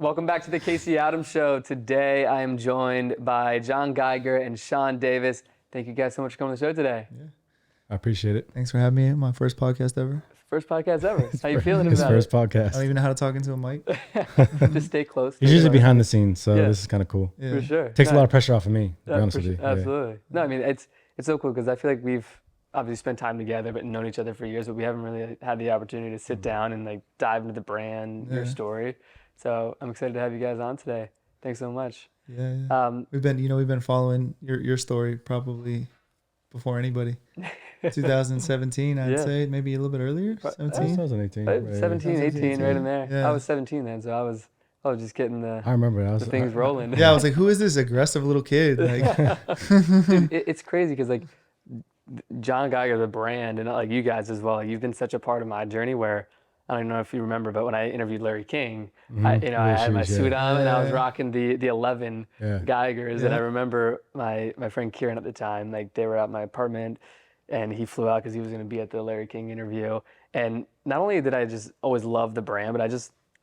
Welcome back to the Casey Adams Show. Today I am joined by John Geiger and Sean Davis. Thank you guys so much for coming to the show today. Yeah, I appreciate it. Thanks for having me. My first podcast ever. First podcast ever. How you feeling His about first it? I podcast. don't even know how to talk into a mic. Just stay close. He's usually behind the scenes, so Yeah. this is kind of cool. Yeah. For sure. Takes a lot of pressure off of me, to be honest with you. Yeah. Absolutely. No, I mean, it's so cool because I feel like we've obviously spent time together but known each other for years, but we haven't really had the opportunity to sit down and like dive into the brand, your Yeah. story. So I'm excited to have you guys on today. Thanks so much. Yeah. We've been following your story probably before anybody. 2017, I'd Yeah. say, maybe a little bit earlier. 17. 2018. Right, right, 17, 18, right in there. Yeah. I was 17 then, so I was just getting I the remember. I was things rolling. Yeah, I was like, who is this aggressive little kid? Like, Dude, it's crazy because like John Geiger, the brand, and like you guys as well, like, you've been such a part of my journey where I don't even know if you remember, but when I interviewed Larry King, I had my suit on and I was rocking the 11 Yeah. Geigers, and I Yeah. remember my friend Kieran at the time, like they were at my apartment, and he flew out because he was going to be at the Larry King interview. And not only did I just always love the brand, but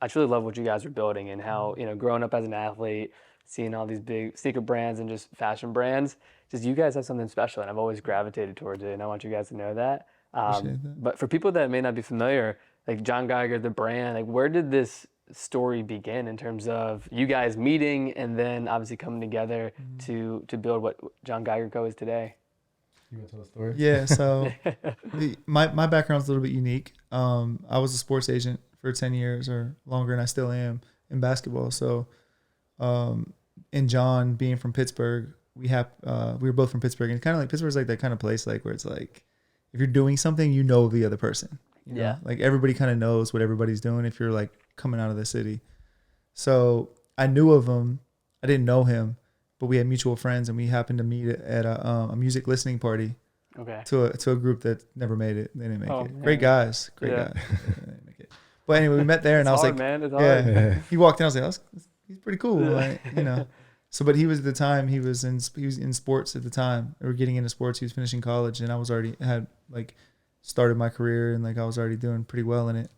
I truly love what you guys are building and how, growing up as an athlete, seeing all these big sneaker brands and just fashion brands, just you guys have something special, and I've always gravitated towards it, and I want you guys to know that. Appreciate that. But for people that may not be familiar, like John Geiger, the brand, like where did this story begin in terms of you guys meeting and then obviously coming together to build what John Geiger Co is today? You want to tell the story? yeah, so my background's a little bit unique. I was a sports agent for 10 years or longer, and I still am in basketball. So, and John being from Pittsburgh, we were both from Pittsburgh, and kind of like Pittsburgh's like that kind of place, like where it's like if you're doing something, you know the other person. You know? Yeah. Like everybody kind of knows what everybody's doing if you're like coming out of the city. So I knew of him. I didn't know him, but we had mutual friends, and we happened to meet at a music listening party Okay. to a group that never made it. They didn't make Oh, it. man. Great guys. Great Yeah. guys. They didn't make it. But anyway, we met there, and It's I was hard, like, man. It's hard. yeah. He walked in. I was like, he's pretty cool. Yeah. Like, So, but he was at the time, he was in sports at the time. We were getting into sports. He was finishing college, and I was already had like started my career, and like I was already doing pretty well in it.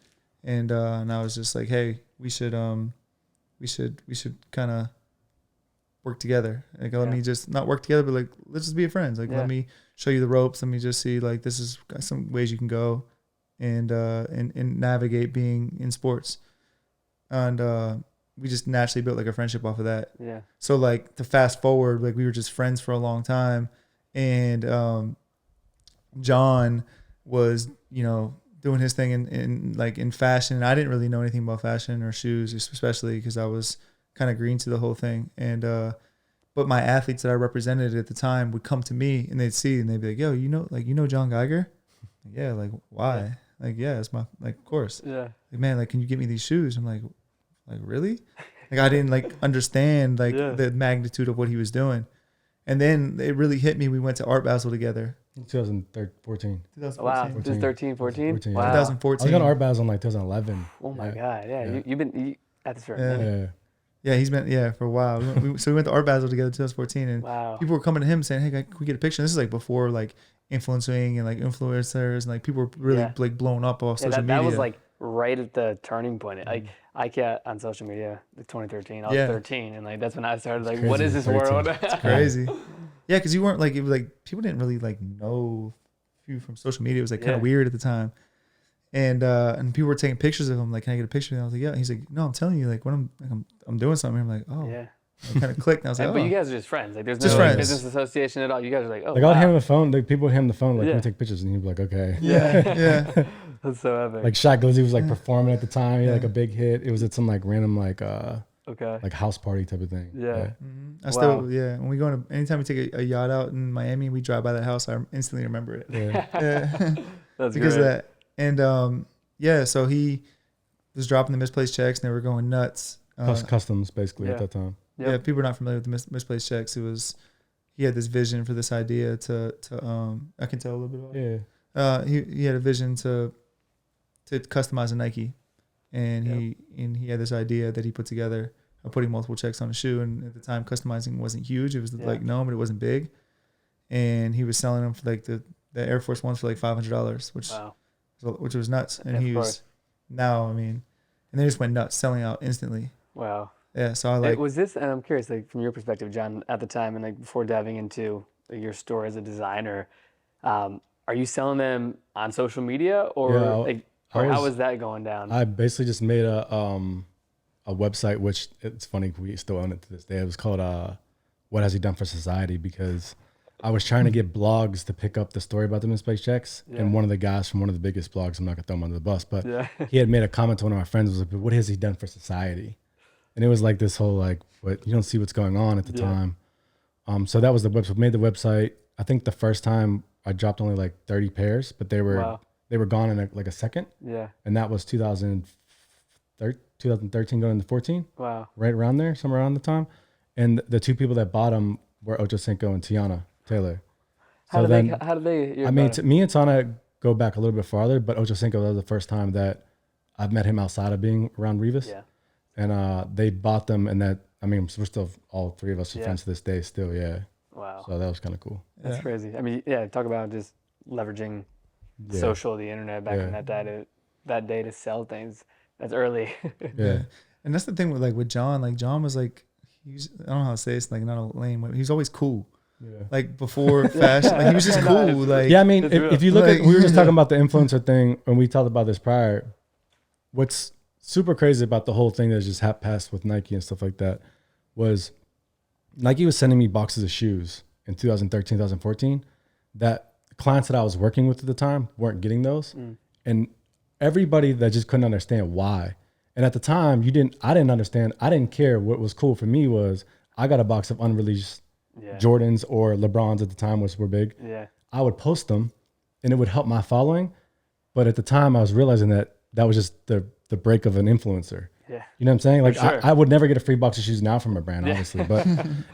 And I was just like, hey, we should kind of work together. Like, let me just not work together, but like, let's just be friends. Like, let me show you the ropes. Let me just see, like, this is some ways you can go and navigate being in sports. And we just naturally built like a friendship off of that. Yeah. So like to fast forward, like we were just friends for a long time. And John was, doing his thing in fashion. And I didn't really know anything about fashion or shoes, especially because I was kind of green to the whole thing. And but my athletes that I represented at the time would come to me, and they'd see, and they'd be like, yo, you know John Geiger? Yeah, like, why? Yeah. Like, yeah, it's of course. Yeah. Like, man, like, can you get me these shoes? I'm like really? Like, I didn't like understand like the magnitude of what he was doing. And then it really hit me. We went to Art Basel together. 2014. 2014. Wow. This is 13, 14? 14, Wow. yeah. 2014. I was going to Art Basel in like 2011. Oh my Yeah. God. Yeah. You've been at this for a Yeah. minute. Yeah. Yeah, he's been for a while. So we went to Art Basel together in 2014, and Wow. people were coming to him saying, "Hey, can we get a picture?" And this is like before like influencing and like influencers, and like people were really like blown up off social media. That was like right at the turning point. Like I got on social media like 2013. I was 13, and like that's when I started like, what is this 13. world? It's crazy. Yeah, because you weren't like, it was like people didn't really like know you from social media. It was like kind of weird at the time. And people were taking pictures of him. Like, can I get a picture? And I was like, yeah. He's like, no, I'm telling you, like, when I'm doing something. I'm like, oh, Yeah. It kind of clicked. And I was like, But you guys are just friends. Like, there's Just no friends. business association at all. You guys are like, oh, Like, I would wow. hand him the phone. Like, people would hand him the phone, like, Yeah. can we take pictures? And he'd be like, okay. yeah. That's so epic. Like, Shaq Glizzy was, like, performing at the time. He had, like, a big hit. It was at some, like, random, like house party type of thing. Yeah. I still, when we go to, anytime we take a yacht out in Miami, we drive by that house, I instantly remember it. Yeah. That's Because great. of that. And so he was dropping the misplaced checks, and they were going nuts. Customs, basically, at that time. Yeah, people are not familiar with the misplaced checks. He had this vision for this idea to I can tell a little bit about it. Yeah. He had a vision to customize a Nike, and he had this idea that he put together of putting multiple checks on a shoe. And at the time, customizing wasn't huge. It was like known, but it wasn't big. And he was selling them for like the Air Force Ones for like $500, which was nuts. And he was and they just went nuts, selling out instantly. Wow. Yeah, so I like. Was this, and I'm curious, like from your perspective, John, at the time, and like before diving into like, your story as a designer, are you selling them on social media, Yeah, or like, I or how was was that going down? I basically just made a website, which it's funny we still own it to this day. It was called What Has He Done for Society, because I was trying to get blogs to pick up the story about the misplaced checks, and one of the guys from one of the biggest blogs, I'm not gonna throw him under the bus, but he had made a comment to one of my friends, was like, "What has he done for society?" And it was like this whole like, but you don't see what's going on at the time. So that was the website. Made the website. I think the first time I dropped only like 30 pairs, but they were gone in like a second. Yeah. And that was 2013 going into 14. Wow. Right around there, somewhere around the time. And the two people that bought them were Ocho Cinco and Tiana Taylor. How did they? I mean, me and Tana go back a little bit farther, but Ocho Cinco, that was the first time that I've met him outside of being around Rivas. Yeah. And they bought them, and that, I mean, we're still, all three of us are friends to this day still, yeah. Wow. So that was kind of cool. That's crazy. I mean, yeah, talk about just leveraging social, the internet back in that day to sell things. That's early. Yeah. And that's the thing with John. Like John was like, I don't know how to say it's like not a lame, but he's always cool. Yeah. Like before fashion, like he was just cool. Like yeah, I mean, if you look at, we were just talking about the influencer thing, and we talked about this prior. What's super crazy about the whole thing that just passed with Nike and stuff like that was Nike was sending me boxes of shoes in 2013, 2014 that clients that I was working with at the time weren't getting those. And everybody that just couldn't understand why. And at the time, I didn't understand. I didn't care. What was cool for me was I got a box of unreleased Jordans or LeBrons at the time, which were big. Yeah. I would post them and it would help my following. But at the time I was realizing that was just the break of an influencer. Yeah. You know what I'm saying? Like I would never get a free box of shoes now from a brand, obviously. But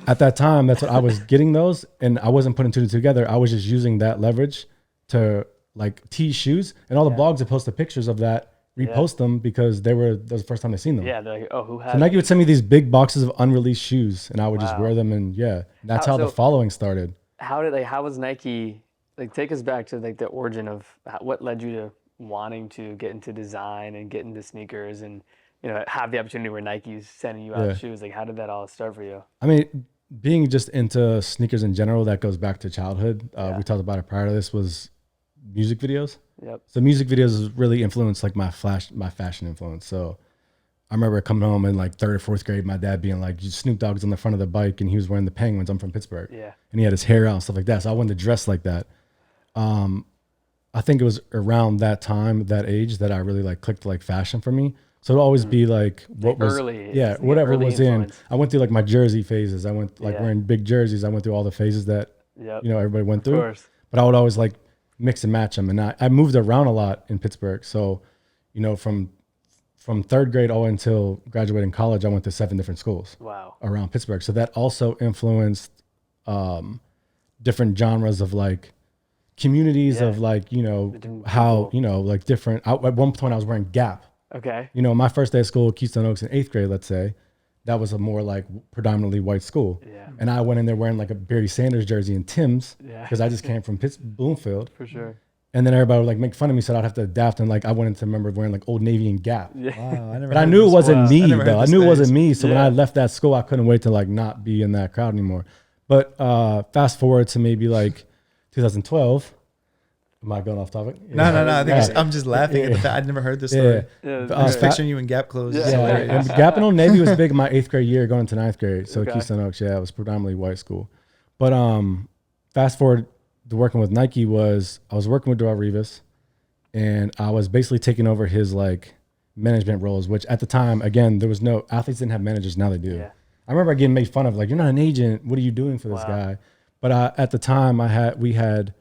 at that time, that's what I was getting those. And I wasn't putting two and two together. I was just using that leverage to like tease shoes, and all the blogs that posted pictures of that repost them because that was the first time they seen them. Yeah, they're like, oh, who has? So Nike would send me these big boxes of unreleased shoes, and I would just wear them, and that's how the following started. How was Nike? Like, take us back to like the origin of what led you to wanting to get into design and get into sneakers, and have the opportunity where Nike's sending you out shoes. Like, how did that all start for you? I mean, being just into sneakers in general, that goes back to childhood. We talked about it prior to this, was music videos. Yep. So music videos really influenced like my fashion influence. So I remember coming home in like 3rd or 4th grade, my dad being like, Snoop Dogg's on the front of the bike and he was wearing the Penguins. I'm from Pittsburgh. Yeah. And he had his hair out and stuff like that. So I wanted to dress like that. I think it was around that time, that age, that I really like clicked like fashion for me. So it'd always be like what was whatever was influence. I went through like my jersey phases. I went like wearing big jerseys. I went through all the phases that everybody went through. Course. But I would always like mix and match them. And I moved around a lot in Pittsburgh. So, from 3rd grade all until graduating college, I went to 7 different schools around Pittsburgh. So that also influenced different genres of like communities of like, how, like different. At one point I was wearing Gap. Okay. My first day of school, Keystone Oaks in 8th grade, let's say, that was a more like predominantly white school. Yeah. And I went in there wearing like a Barry Sanders jersey and Tim's because I just came from Bloomfield. For sure. And then everybody would like make fun of me, so I'd have to adapt. And like I went into remember wearing like Old Navy and Gap. Yeah. Wow, but I knew it wasn't me though. I knew it wasn't me. So when I left that school, I couldn't wait to like not be in that crowd anymore. But fast forward to maybe like 2012. Am I going off topic? No. I think I'm just laughing at the fact I'd never heard this story. I'm just picturing you in Gap clothes. And Gap and Old Navy was big in my 8th grade year, going into 9th grade. So Keystone Oaks, it was predominantly white school. But fast forward to working with Nike I was working with Darrell Rivas, and I was basically taking over his like management roles, which at the time, again, there was no athletes didn't have managers. Now they do. Yeah. I remember getting made fun of, like, you're not an agent. What are you doing for this guy? But at the time, we had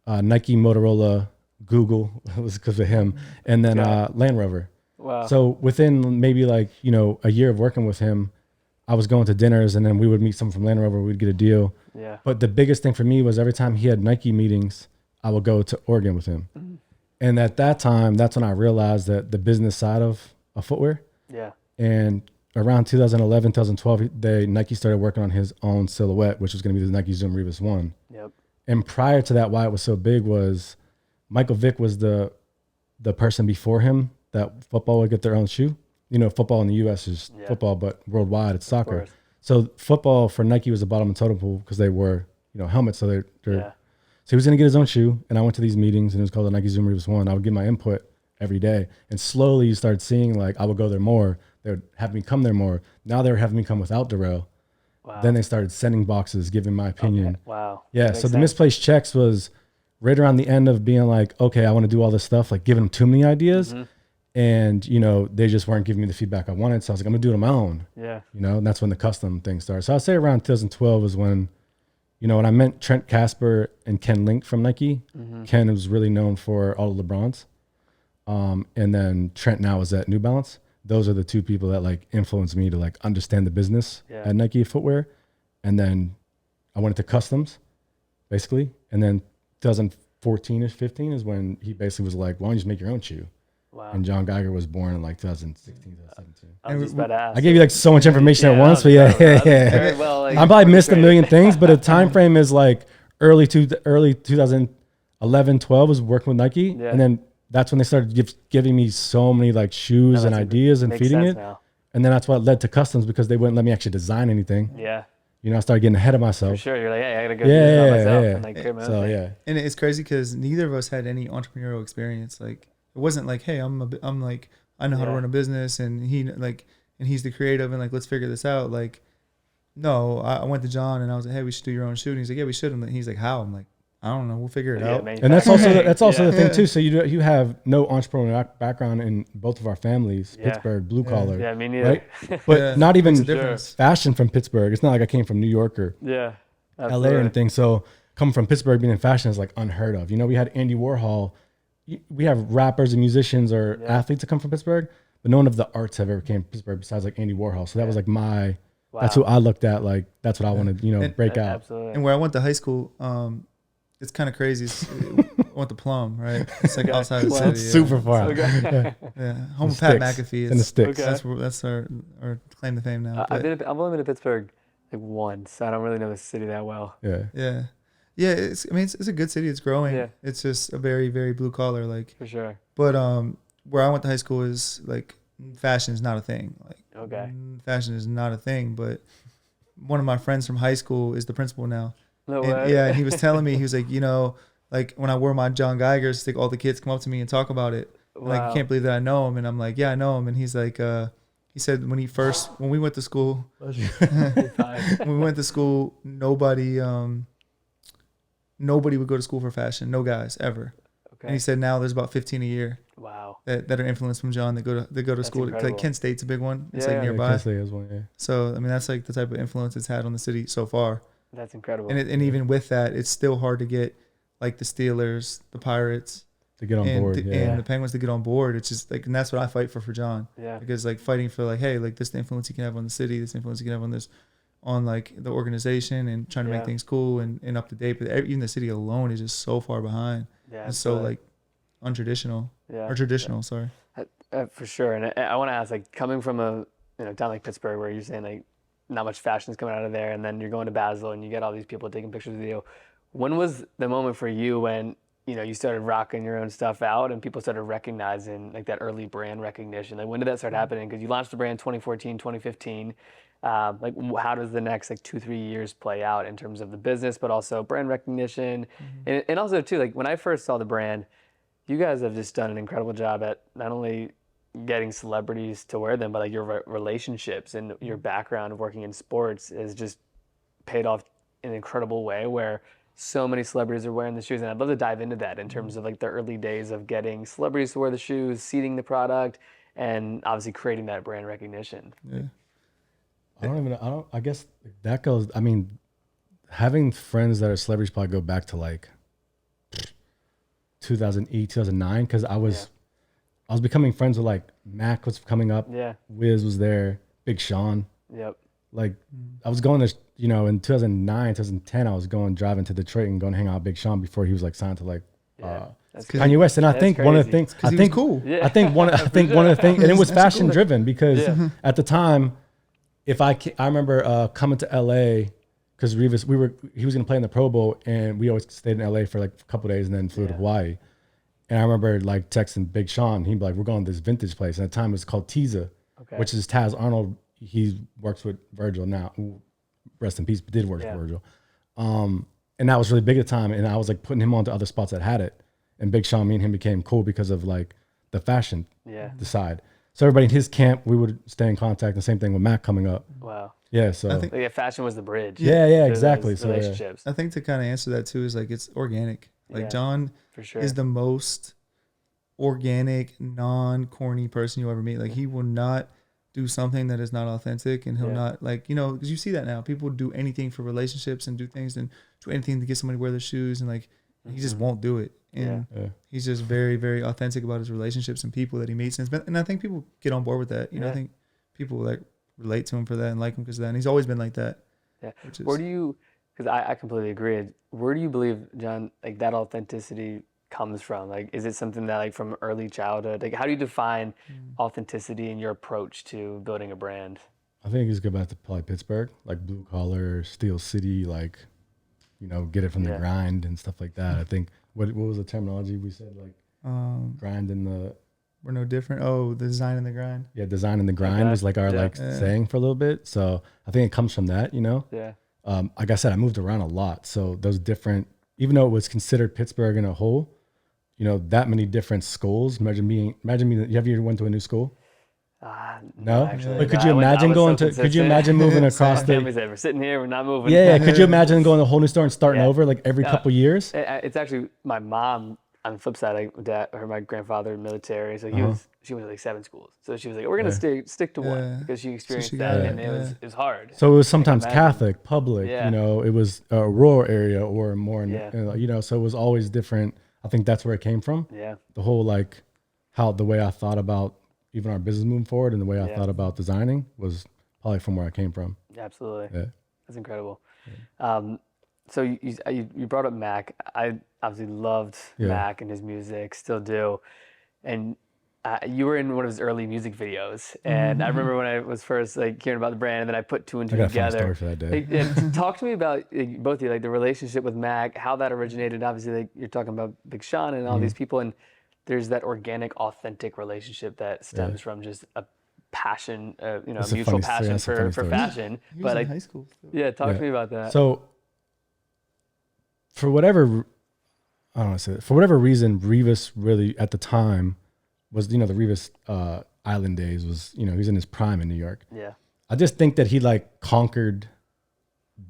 Nike, Motorola, Google, it was because of him, and then Land Rover. Wow. So within maybe like, a year of working with him, I was going to dinners, and then we would meet someone from Land Rover, we'd get a deal. Yeah. But the biggest thing for me was every time he had Nike meetings, I would go to Oregon with him. Mm-hmm. And at that time, that's when I realized that the business side of footwear. Yeah. And around 2011, 2012, Nike started working on his own silhouette, which was going to be the Nike Zoom Rivas 1. Yep. And prior to that, why it was so big was Michael Vick was the person before him that football would get their own shoe. you know, football in the U.S. is football, but worldwide it's soccer. course. So football for Nike was the bottom of the totem pole because they wore, you know, helmets. So they're Yeah. so he was going to get his own shoe. And I went to these meetings and it was called the Nike Zoom Revis 1. I would give my input every day. And slowly you started seeing like I would go there more. They would have me come there more. Now they were having me come without Darrell. Wow. Then they started sending boxes, giving my opinion. Okay. Wow. Yeah. Makes So the sense. misplaced checks was right around the end of being like, okay, I want to do all this stuff, like giving them too many ideas. Mm-hmm. And, you know, they just weren't giving me the feedback I wanted. So I was like, I'm gonna do it on my own. Yeah. You know, and that's when the custom thing started. So I'd say around 2012 was when, you know, when I met Trent Casper and Ken Link from Nike. Mm-hmm. Ken was really known for all of LeBrons. And then Trent now is at New Balance. Those are the two people that like influenced me to like understand the business at Nike footwear. And then I went into customs basically. And then 2014-ish, 15 is when he basically was like, why don't you just make your own shoe? Wow. And John Geiger was born in like 2016, 2017. I was just about to ask. I gave you like so much information at Yeah, once, but very well, like, I probably missed a great. million things, but the time frame is like early 2011, 12 was working with Nike. Yeah. And then that's when they started giving me so many like shoes and ideas and Makes feeding sense it. now. And then that's what led to customs because they wouldn't let me actually design anything. Yeah. You know, I started getting ahead of For myself. sure. You're like, hey, I gotta go do this by myself and like create my own So thing. yeah. And it's crazy because neither of us had any entrepreneurial experience. Like it wasn't like, hey, I'm like I know how to run a business, and he's the creative, and like let's figure this out. Like, no, I went to John and I was like, hey, we should do your own shoe. And he's like, yeah, we should. And he's like, how? I'm like, I don't know, we'll figure it out. And that's also the thing Yeah. too. So you have no entrepreneurial background in both of our families, Yeah. Pittsburgh, blue collar. Yeah, me neither. Right? But not even Makes a difference. fashion from Pittsburgh. It's not like I came from New York or Yeah. LA Absolutely. or anything. So coming from Pittsburgh, being in fashion is like unheard of. You know, we had Andy Warhol. We have rappers and musicians or athletes that come from Pittsburgh, but none of the arts have ever came from Pittsburgh besides like Andy Warhol. So that was like that's who I looked at. Like that's what I wanted, you know, break out. Absolutely. And where I went to high school, it's kind of crazy. I went to Plum, right? It's like outside the city. Super far. Okay. Yeah, home of Pat Sticks. McAfee. In the sticks. Okay. That's our claim to fame now. I've only been to Pittsburgh like once. So I don't really know the city that well. Yeah. Yeah. It's a good city. It's growing. Yeah. It's just a very, very blue collar, like. For sure. But where I went to high school is like fashion is not a thing. Like, Okay. fashion is not a thing. But one of my friends from high school is the principal now. No And, way. yeah, and he was telling me, he was like, you know, like when I wore my John Geigers, like all the kids come up to me and talk about it. And, like, I can't believe that I know him. And I'm like, yeah, I know him. And he's like, he said when we went to school, nobody would go to school for fashion. No guys ever. Okay. And he said now there's about 15 a year Wow. that are influenced from John that go to school. incredible. Like Kent State's a big one. It's Yeah, like yeah. nearby. Kent State is one, yeah. So I mean that's like the type of influence it's had on the city so far. That's incredible. And even with that, it's still hard to get like the Steelers, the Pirates, To get on and, board. and the Penguins to get on board. It's just like, and that's what I fight for John. Yeah. Because like fighting for like, hey, like this the influence you can have on the city, this influence you can have on this, on like the organization, and trying to make things cool and up to date. But even the city alone is just so far behind. Yeah. It's so like untraditional or traditional. Sorry. For sure. And I want to ask, like, coming from a town like Pittsburgh, where you're saying like not much fashion is coming out of there, and then you're going to Basel and you get all these people taking pictures with you. When was the moment for you when you started rocking your own stuff out and people started recognizing like that early brand recognition? Like, when did that start happening? Because you launched the brand 2014, 2015. Like, how does the next like 2-3 years play out in terms of the business, but also brand recognition? And also too, like when I first saw the brand, you guys have just done an incredible job at not only getting celebrities to wear them, but like your relationships and your background of working in sports has just paid off in an incredible way, where so many celebrities are wearing the shoes. And I'd love to dive into that in terms of like the early days of getting celebrities to wear the shoes, seeding the product, and obviously creating that brand recognition. Yeah. I guess that goes, I mean, having friends that are celebrities probably go back to like 2008, 2009, because I was becoming friends with like Mac was coming up. Yeah. Wiz was there, Big Sean. Yep. Like I was going to, in 2009, 2010, I was driving to Detroit and going to hang out with Big Sean before he was like signed to like Kanye West. And I think one of the things, I think cool. Yeah. I think one of the things, and it was fashion driven because at the time, I remember coming to LA because Revis, he was going to play in the Pro Bowl, and we always stayed in LA for like a couple of days and then flew to Hawaii. And I remember like texting Big Sean. He'd be like, "We're going to this vintage place." And at the time it was called Tiza. which is Taz Arnold. He works with Virgil now. Rest in peace, but did work with Virgil. And that was really big at the time. And I was like putting him onto other spots that had it. And Big Sean, me and him became cool because of like the fashion side. So everybody in his camp, we would stay in contact. The same thing with Mac coming up. Wow. Yeah. So I think, fashion was the bridge. Yeah, exactly. So relationships. I think to kind of answer that too is like it's organic. Like John for sure is the most organic, non-corny person you'll ever meet. Like he will not do something that is not authentic, and he'll not like, you know, because you see that now. People do anything for relationships and do things and do anything to get somebody to wear their shoes, and like he just won't do it. And he's just very, very authentic about his relationships and people that he meets. And I think people get on board with that. You know, I think people like relate to him for that and like him because of that. And he's always been like that. Yeah. Where do you, because I completely agree. Where do you believe, John, like that authenticity comes from? Like, is it something that like from early childhood? Like, how do you define authenticity in your approach to building a brand? I think it's go back to probably Pittsburgh, like blue collar, Steel City, like, you know, get it from the grind and stuff like that. I think, what was the terminology we said? Like, grind in the... We're no different. Oh, the design and the grind. Yeah, design and the grind was like our saying for a little bit. So I think it comes from that, you know? Yeah. Like I said, I moved around a lot. So those different, even though it was considered Pittsburgh in a whole, you know, that many different schools. Imagine me, you ever went to a new school? No, actually, but could you imagine could you imagine moving across the... We're sitting here, we're not moving. Yeah, could you imagine going to a whole new store and starting over like every couple years? It's actually my mom. On the flip side, my grandfather military, so she went to like 7 schools. So she was like, "We're gonna stick to one," because she experienced that, and it was hard. So it was sometimes Catholic, public, you know, it was a rural area or more, you know, so it was always different. I think that's where it came from. Yeah, the whole like the way I thought about even our business moving forward and the way I thought about designing was probably from where I came from. Absolutely, that's incredible. So you brought up Mac. I obviously loved Mac and his music, still do. And you were in one of his early music videos, and I remember when I was first like hearing about the brand, and then I put 2 and 2 together. I got a funny story for that day. Like, talk to me about both of you, like the relationship with Mac, how that originated. Obviously, like you're talking about Big Sean and all these people, and there's that organic, authentic relationship that stems from just a passion, you know, a mutual passion for fashion. He was in high school. Talk to me about that. So for whatever, I don't want to say it, for whatever reason, Revis really at the time was, you know, the Revis Island days was, you know, he's in his prime in New York. Yeah. I just think that he like conquered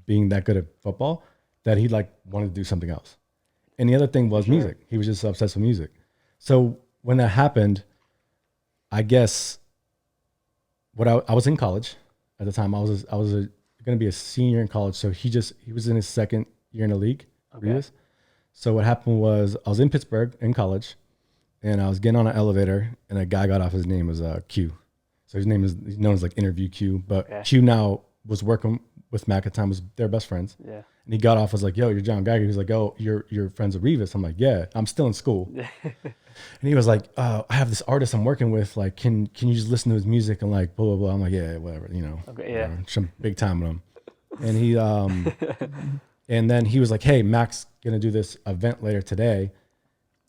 being that good at football, that he like wanted to do something else. And the other thing was music. He was just obsessed with music. So when that happened, I guess I was in college at the time. I was going to be a senior in college. So he was in his second year in the league. Revis. So what happened was I was in Pittsburgh in college, and I was getting on an elevator, and a guy got off. His name was Q. So he's known as like Interview Q. But Q now was working with Mac at the time. They're best friends. Yeah. And he got off. Was like, "Yo, you're John Geiger." He was like, "Oh, you're friends with Revis." I'm like, "Yeah, I'm still in school." And he was like, "I have this artist I'm working with. Like, can you just listen to his music and like blah blah blah." I'm like, "Yeah, whatever, you know." Okay. Yeah. Some big time with him. And he and then he was like, "Hey, Mac's gonna do this event later today,"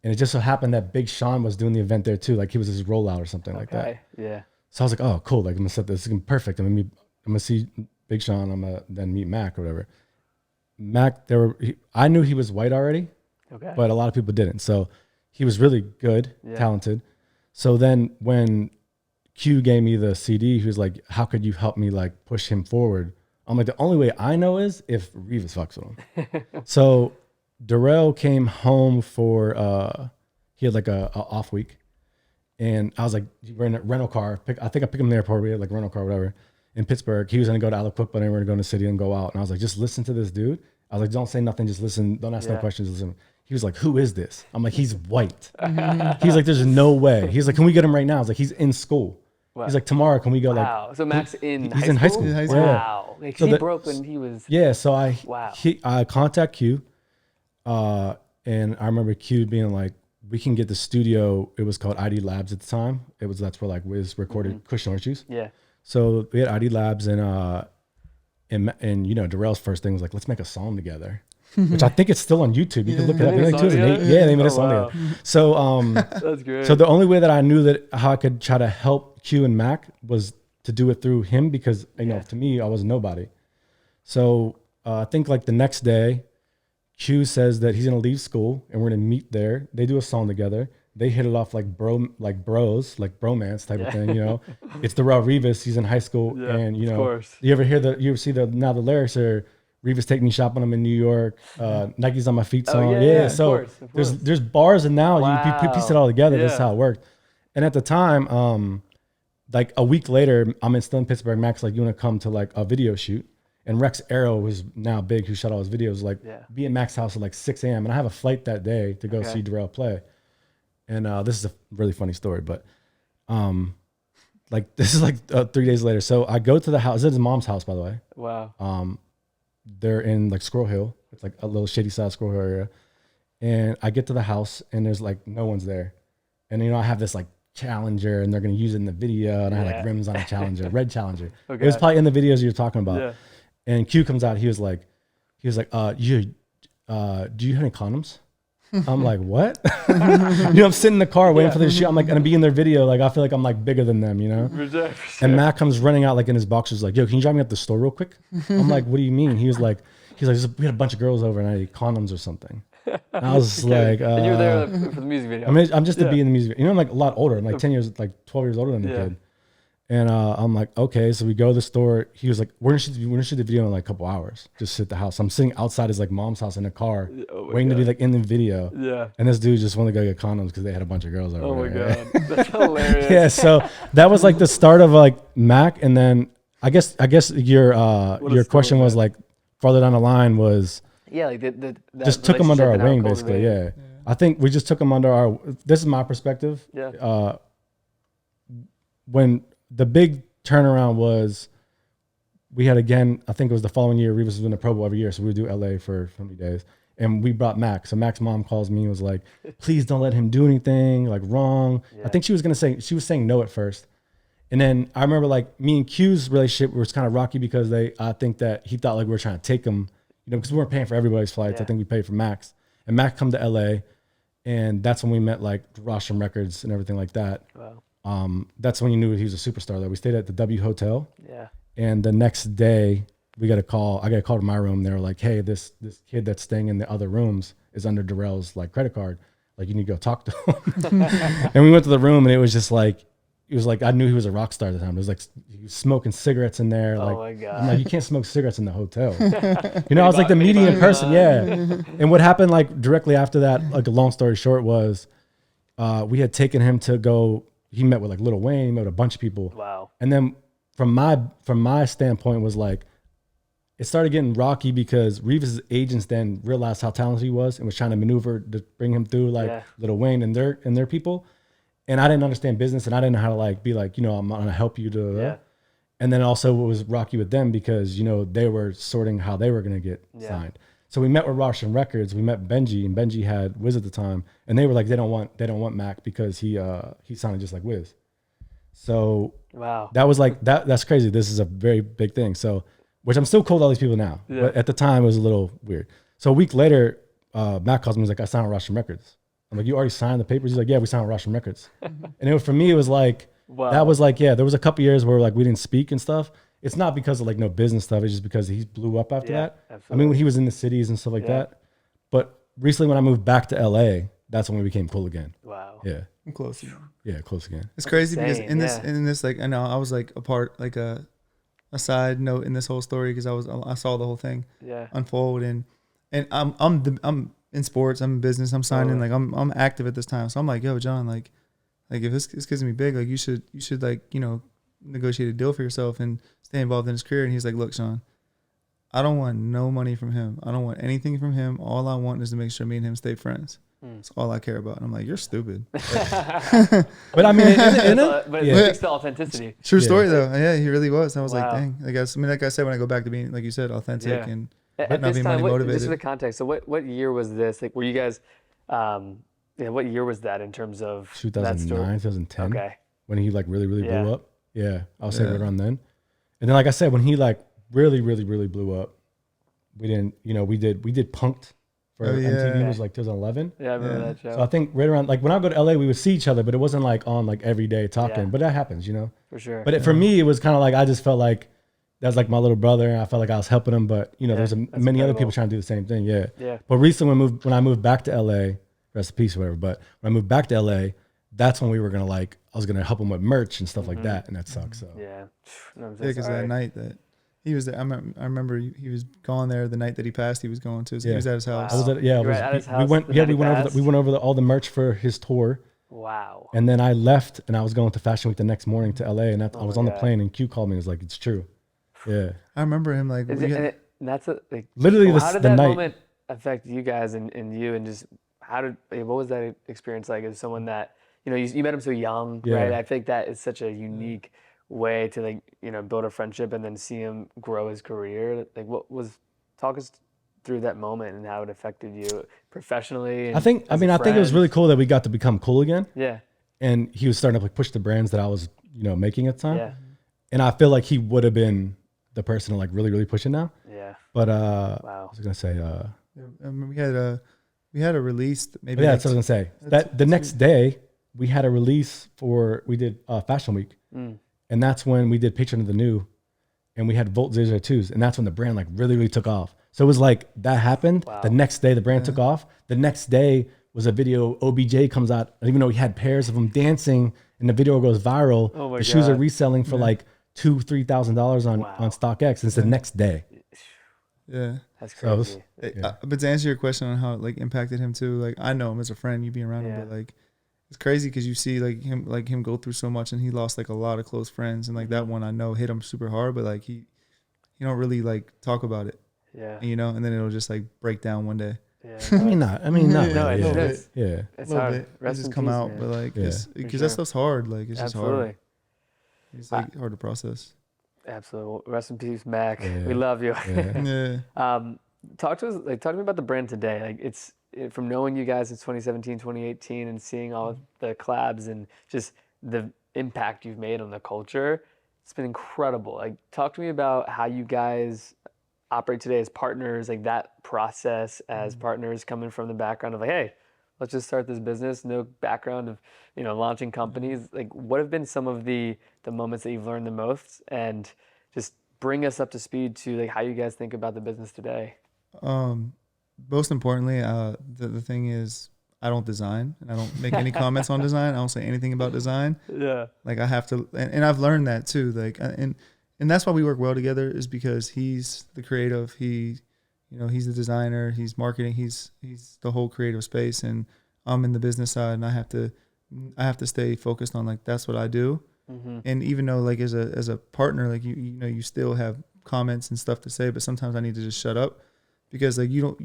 and it just so happened that Big Sean was doing the event there too. Like he was his rollout or something like that. Yeah. So I was like, "Oh, cool! Like I'm gonna set this. This is gonna be perfect. I'm gonna see Big Sean. I'm gonna then meet Mac or whatever." Mac, I knew he was white already, but a lot of people didn't. So he was really good, talented. So then when Q gave me the CD, he was like, "How could you help me like push him forward?" I'm like, the only way I know is if Revis fucks with him. So Darrell came home for, he had like a off week. And I was like, we're in a rental car. I think I picked him in the airport. We had like a rental car, whatever, in Pittsburgh. He was going to go to Aliquippa, and we were going to go to the city and go out. And I was like, just listen to this dude. I was like, don't say nothing. Just listen. Don't ask no questions. Listen. He was like, who is this? I'm like, he's white. He's like, there's no way. He's like, can we get him right now? I was like, he's in school. Wow. He's like, tomorrow, can we go? Like, so Mac's in he's in high school. Wow. Like, so he broke when he was. Yeah. So I contact Q, and I remember Q being like, we can get the studio. It was called ID Labs at the time. That's where like Wiz recorded Cushion Orange Juice. Yeah. So we had ID Labs, and you know, Darrell's first thing was like, let's make a song together. Which I think it's still on YouTube. You can look it up. Like 2008. Yeah, they made a song together. So that's great. So the only way that I knew that how I could try to help Q and Mac was to do it through him because to me I was nobody. So I think like the next day, Q says that he's gonna leave school and we're gonna meet there. They do a song together. They hit it off like bros, like bromance type of thing. It's the Raw Revis. He's in high school, and of course. you ever see the lyrics are Revis take me shopping. I'm in New York. Nike's on my feet song. So of course. there's bars, and now you piece it all together. Yeah. This is how it worked. And at the time, like a week later, I'm still in Pittsburgh. Max like, you want to come to like a video shoot? And Rex Arrow, who's now big, who shot all his videos, like be at Max's house at like 6 a.m. And I have a flight that day to go see Darrell play. And this is a really funny story, but like this is like 3 days later. So I go to the house. It's his mom's house, by the way. Wow. They're in like Squirrel Hill. It's like a little shady side Squirrel Hill area. And I get to the house and there's like no one's there. And I have this like Challenger and they're going to use it in the video. And I had like rims on a Challenger, red Challenger. It was probably in the videos you're talking about. Yeah. And Q comes out. He was like, do you have any condoms? I'm like, what? I'm sitting in the car waiting for them to shoot. I'm like, gonna be in their video. Like, I feel like I'm like bigger than them, For sure. And Matt comes running out like in his boxers, like, yo, can you drive me up the store real quick? I'm like, what do you mean? He's like, we had a bunch of girls over and I need condoms or something. And I was just like, and you were there for the music video. I mean, I'm just to be in the music video. I'm like a lot older. I'm like 10 years, like 12 years older than the kid. And I'm like, okay. So we go to the store. He was like, we're gonna shoot the video in like a couple hours. Just sit at the house. I'm sitting outside his like mom's house in a car, waiting to be like in the video. Yeah. And this dude just wanted to go get condoms because they had a bunch of girls over there. Oh my god, that's hilarious. Yeah. So that was like the start of like Mac, and then I guess your question was like farther down the line was like just took him under our wing basically. Yeah. I think we just took him under our. This is my perspective. Yeah. When the big turnaround was, we had again, I think it was the following year, Revis was doing the Pro Bowl every year, so we would do LA for many days. And we brought Max. So Max's mom calls me and was like, please don't let him do anything like wrong. Yeah. I think she was saying no at first. And then I remember like me and Q's relationship was kind of rocky because I think that he thought like we were trying to take him, because we weren't paying for everybody's flights. I think we paid for Max. And Max come to LA, and that's when we met like Rostrum Records and everything like that. Wow. That's when you knew he was a superstar. Though we stayed at the W Hotel. Yeah. And the next day we got a call. I got a call to my room. They were like, "Hey, this kid that's staying in the other rooms is under Darrell's like credit card. Like, you need to go talk to him." And we went to the room, and it was like I knew he was a rock star at the time. It was like he was smoking cigarettes in there. Like, oh my god! I'm like, you can't smoke cigarettes in the hotel. I was like the median person. Yeah. And what happened like directly after that, like a long story short, was we had taken him to go. He met with like Lil Wayne, he met with a bunch of people. Wow. And then from my standpoint was like, it started getting rocky because Revis' agents then realized how talented he was and was trying to maneuver to bring him through like Lil Wayne and their people. And I didn't understand business and I didn't know how to like be like, I'm gonna help you to. Yeah. And then also it was rocky with them because, they were sorting how they were gonna get signed. So we met with Rostrum Records. We met Benji, and Benji had Wiz at the time, and they were like, they don't want Mac because he sounded just like Wiz. So wow, that was like that's crazy. This is a very big thing. So, which I'm still cool to all these people now, but at the time it was a little weird. So a week later, Mac calls me. He's like, I signed with Rostrum Records. I'm like, you already signed the papers? He's like, yeah, we signed with Rostrum Records. And for me, it was like that was like there was a couple years where like we didn't speak and stuff. It's not because of like no business stuff. It's just because he blew up after that. Absolutely. I mean, when he was in the cities and stuff like that. But recently when I moved back to LA, that's when we became cool again. Wow. Yeah. I'm close again. Yeah, close again. It's crazy because in this, like, I know I was like a part, like a side note in this whole story because I saw the whole thing unfold and I'm in sports, I'm in business, I'm signing, like I'm active at this time. So I'm like, yo, John, like if this kid's gonna be big, like you should like, negotiate a deal for yourself and stay involved in his career. And he's like, look, Sean, I don't want no money from him. I don't want anything from him. All I want is to make sure me and him stay friends. That's all I care about. And I'm like, you're stupid. But I mean, but it speaks to authenticity. True story though. Yeah, he really was. And I was like, dang. Like I said, when I go back to being, like you said, authentic and at not being money motivated. Just for the context. So what year was this? Like, were you guys, what year was that in terms of 2009, 2010? Okay. When he like really blew up. Yeah, I'll say right around then. And then, like I said, when he like really blew up, we didn't, we did Punked for Oh, yeah. MTV was like 2011. Yeah, I remember Yeah. that show. So I think right around like when I go to LA, we would see each other, but it wasn't like on like every day talking. Yeah. But that happens, you know. For sure. But for me, it was kind of like I just felt like that was like my little brother, and I felt like I was helping him. But you know, Yeah, there's that's many other incredible. people trying to do the same thing. Yeah. Yeah. But recently, when I moved back to LA, rest in peace, or whatever. But when I moved back to LA, that's when we were gonna like I was gonna help him with merch and stuff like that, and that sucks. So Yeah. No, I'm so Yeah, because sorry. that night that he was there, I remember he was gone there the night that he passed. He was going to. He was at his house. I was at, yeah, You were at his we house went the yeah night we he went over passed? we went over all the merch for his tour. Wow. And then I left, and I was going to Fashion Week the next morning to LA, and I was my on the God. plane, and Q called me and was like, "It's true." Yeah, I remember him like Is we it, had- and that's a, like, literally well, how did the that night. moment affect you guys and you and just what was that experience like as someone that you met him so young, Yeah. right? I think that is such a unique way to like build a friendship and then see him grow his career. Like talk us through that moment and how it affected you professionally. And I think as a I think it was really friend. cool that we got to become cool again, Yeah, and he was starting to like push the brands that I was making at the time, yeah, and I feel like he would have been the person to like really push it now. yeah. But Wow. I was gonna say, I mean, we had a release maybe but yeah, like that's what I was gonna say. That the next day we had a release we did Fashion Week, and that's when we did Patron of the New, and we had Volt 002s, and that's when the brand like really took off. So it was like that happened. Wow. The next day the brand took off. The next day was a video. OBJ comes out, and even though he had pairs of them dancing, and the video goes viral, Oh my the shoes are God. reselling for like $2,000-$3,000 on StockX. And it's the next day. yeah. That's So it was- crazy. Yeah. But to answer your question on how it like impacted him too, like I know him as a friend, you being around Yeah. him, but like it's crazy because you see like him go through so much, and he lost like a lot of close friends, and like that one I know hit him super hard, but like he don't really like talk about it, Yeah, and then it'll just like break down one day. yeah. I mean, not Yeah, really. no, yeah. it's Yeah. it's A little hard. bit. It Rest just in come peace, out, man. but like Yeah. because sure. that stuff's hard. Like it's just Absolutely. hard. It's like hard to process. Absolutely. Rest in peace, Mac. Yeah. We love you. Yeah. Yeah. Talk to me about the brand today. Like from knowing you guys since 2017, 2018 and seeing all the collabs and just the impact you've made on the culture. It's been incredible. Like talk to me about how you guys operate today as partners, like that process as partners coming from the background of like, hey, let's just start this business, no background of, launching companies. Like what have been some of the moments that you've learned the most, and just bring us up to speed to like how you guys think about the business today. Most importantly, the thing is I don't design, and I don't make any comments on design. I don't say anything about design. Yeah. Like I have to, and I've learned that too. Like, and that's why we work well together, is because he's the creative. He's the designer. He's marketing. He's the whole creative space, and I'm in the business side, and I have to stay focused on like that's what I do. Mm-hmm. And even though like as a partner, like you still have comments and stuff to say, but sometimes I need to just shut up, because like you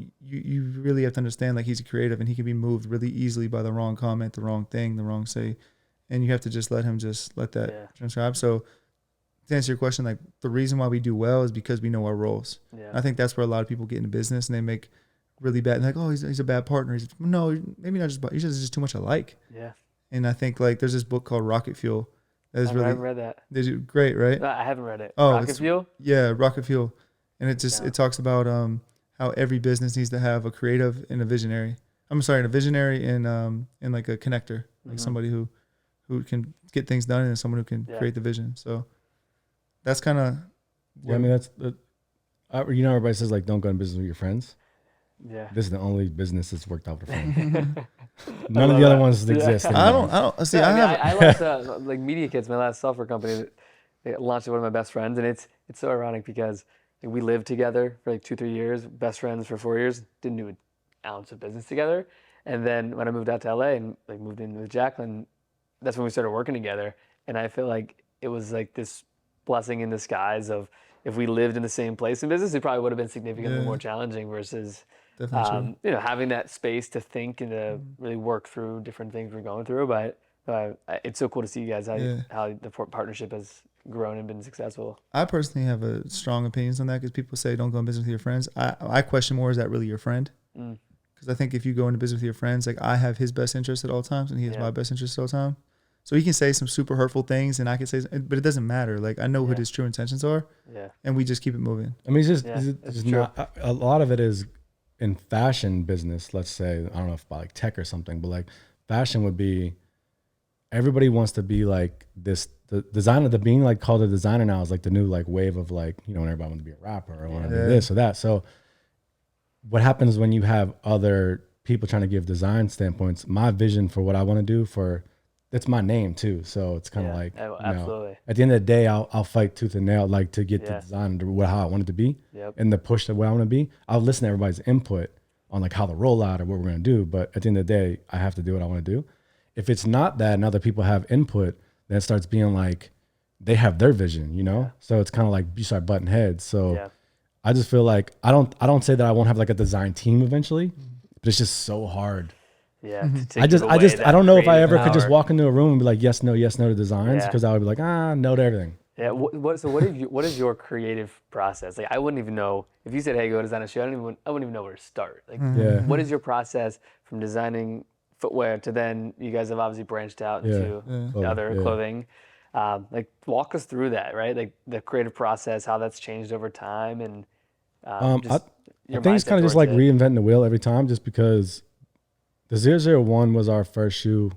really have to understand like he's a creative, and he can be moved really easily by the wrong comment, the wrong thing, the wrong say, and you have to just let that transcribe. So to answer your question, like the reason why we do well is because we know our roles. Yeah. I think that's where a lot of people get into business, and they make really bad, like, oh, he's a bad partner. No, maybe not just bad. He's just too much alike. Yeah. And I think like there's this book called Rocket Fuel. That is I really haven't read that. they do great, right? No, I haven't read it. Oh, Rocket it's- Fuel? Yeah, Rocket Fuel, and it just Yeah. it talks about how every business needs to have a creative and a visionary. I'm sorry, a visionary and like a connector, like Mhm. somebody who can get things done, and someone who can Yeah. create the vision. So that's kind of Yeah, I mean, that's everybody says like don't go in business with your friends. Yeah. This is the only business that's worked out with a friend. I None of love the other that. ones Yeah. exist. I anymore. don't see. No, I have I launched like Media Kids, my last software company. They launched with one of my best friends, and it's so ironic because like, we lived together for like 2-3 years, best friends for 4 years, didn't do an ounce of business together. And then when I moved out to LA and like moved in with Jacqueline, that's when we started working together. And I feel like it was like this blessing in disguise of if we lived in the same place in business, it probably would have been significantly Yeah. more challenging versus definitely true. having that space to think and to really work through different things we're going through. But it's so cool to see you guys how the partnership has grown and been successful. I personally have a strong opinions on that, because people say don't go in business with your friends. I question more, is that really your friend? Mm. Because I think if you go into business with your friends, like I have his best interest at all times, and he has Yeah. my best interest at all time. So he can say some super hurtful things, and I can say, but it doesn't matter. Like I know what Yeah. his true intentions are, Yeah. and we just keep it moving. I mean, it's just, Yeah, it's it's just true. not, a lot of it is in fashion business, let's say, I don't know if by like tech or something, but like fashion would be, everybody wants to be like this, the designer, the being like called a designer now is like the new like wave of like, you know, when everybody wants to be a rapper or want to be this or that. So what happens when you have other people trying to give design standpoints, my vision for what I want to do for, it's my name too. So it's kind of like, absolutely. know, at the end of the day, I'll fight tooth and nail, like to get the design to how I want it to be and the push to where I want to be. I'll listen to everybody's input on like how the rollout or what we're going to do. But at the end of the day, I have to do what I want to do. If it's not that and other people have input, then it starts being like, they have their vision, you know? Yeah. So it's kind of like you start butting heads. So I just feel like, I don't say that I won't have like a design team eventually, but it's just so hard. Yeah. I don't know if I ever could just walk into a room and be like, yes, no to designs. Cause I would be like, no to everything. Yeah. What is your creative process? Like, I wouldn't even know if you said, hey, go design a shoe. I wouldn't even know where to start. Like, what is your process from designing footwear to then you guys have obviously branched out into other clothing. Like walk us through that, right? Like the creative process, how that's changed over time and I think it's kind of just like reinventing the wheel every time just because the 001 was our first shoe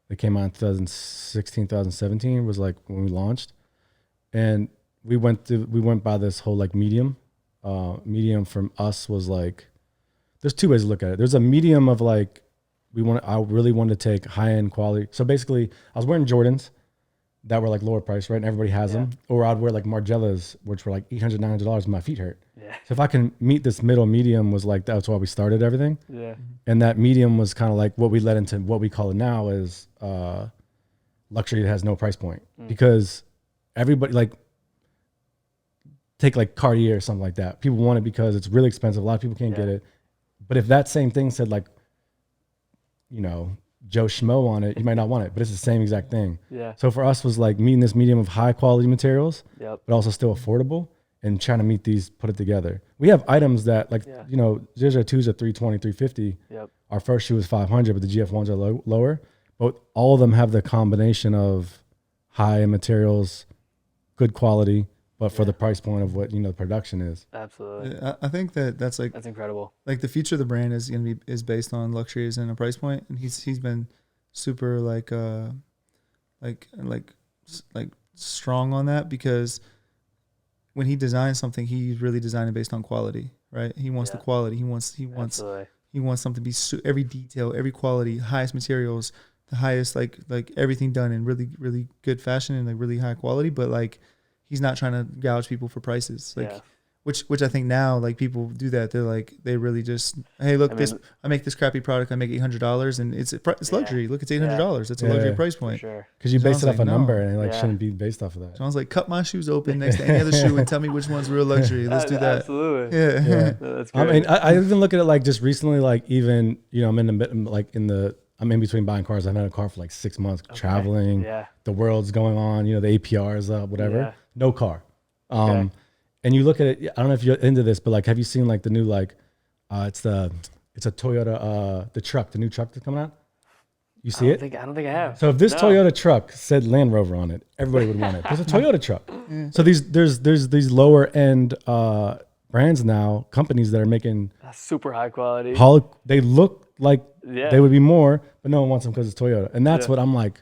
that came out in 2016, 2017 was like when we launched. And we went by this whole like medium. Medium from us was like, there's two ways to look at it. There's a medium of like, I really wanted to take high-end quality. So basically, I was wearing Jordans that were like lower price, right? And everybody has them. Or I'd wear like Margielas, which were like $800, $900 and my feet hurt. Yeah. So if I can meet this middle medium was like, that's why we started everything. Yeah. And that medium was kind of like what we led into what we call it now is luxury that has no price point. Because everybody like, take like Cartier or something like that. People want it because it's really expensive. A lot of people can't get it. But if that same thing said like, you know, Joe Schmo on it, you might not want it, but it's the same exact thing. Yeah. So for us was like meeting this medium of high quality materials, but also still affordable and trying to meet these, put it together. We have items that like, you know, 002s are 320, 350. Our first shoe was 500, but the GF1s are lower. But all of them have the combination of high materials, good quality, but for the price point of what, you know, the production is. Absolutely. I think that's incredible. Like the future of the brand is going to be based on luxuries and a price point. And he's been super like strong on that because when he designs something, he's really designing based on quality, right? He wants the quality. He wants something to be every detail, every quality, highest materials, the highest, like everything done in really, really good fashion and like really high quality. But like, he's not trying to gouge people for prices, like, which I think now like people do that. They're like, they really just, hey, look, I make this crappy product. I make $800 and it's luxury. Look, it's $800. That's a luxury price point. Sure. Because you base it off a number and it like shouldn't be based off of that. John's like, cut my shoes open next to any other shoe and tell me which one's real luxury. Let's do that. Absolutely. Yeah. No, that's great. I mean, I even look at it like just recently, like even, you know, I'm in between buying cars. I've had a car for like 6 months, traveling. Yeah. The world's going on. You know, the APR is up, whatever. Yeah. No car. And you look at it. I don't know if you're into this, but like, have you seen like the new like, it's a Toyota, the new truck that's coming out. You see it? I don't think I have. So if this Toyota truck said Land Rover on it, everybody would want it. It's a Toyota truck. So there's these lower end brands now, companies that are making super high quality. They look like they would be more, but no one wants them because it's Toyota. And that's what I'm like,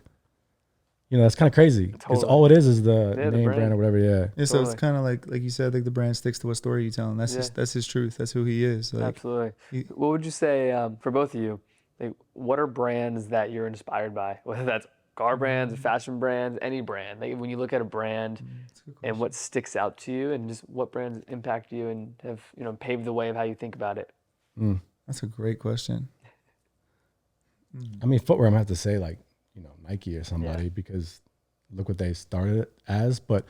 you know, that's kind of crazy because all it is the name brand or whatever. Yeah. So it's kind of like you said, like the brand sticks to what story you tell, and that's that's his truth. That's who he is. Like, absolutely. What would you say for both of you? Like, what are brands that you're inspired by? Whether that's car brands, fashion brands, any brand. Like when you look at a brand and what sticks out to you, and just what brands impact you and have paved the way of how you think about it. That's a great question. I mean, footwear. I'm gonna have to say like, Nike or somebody because look what they started as. But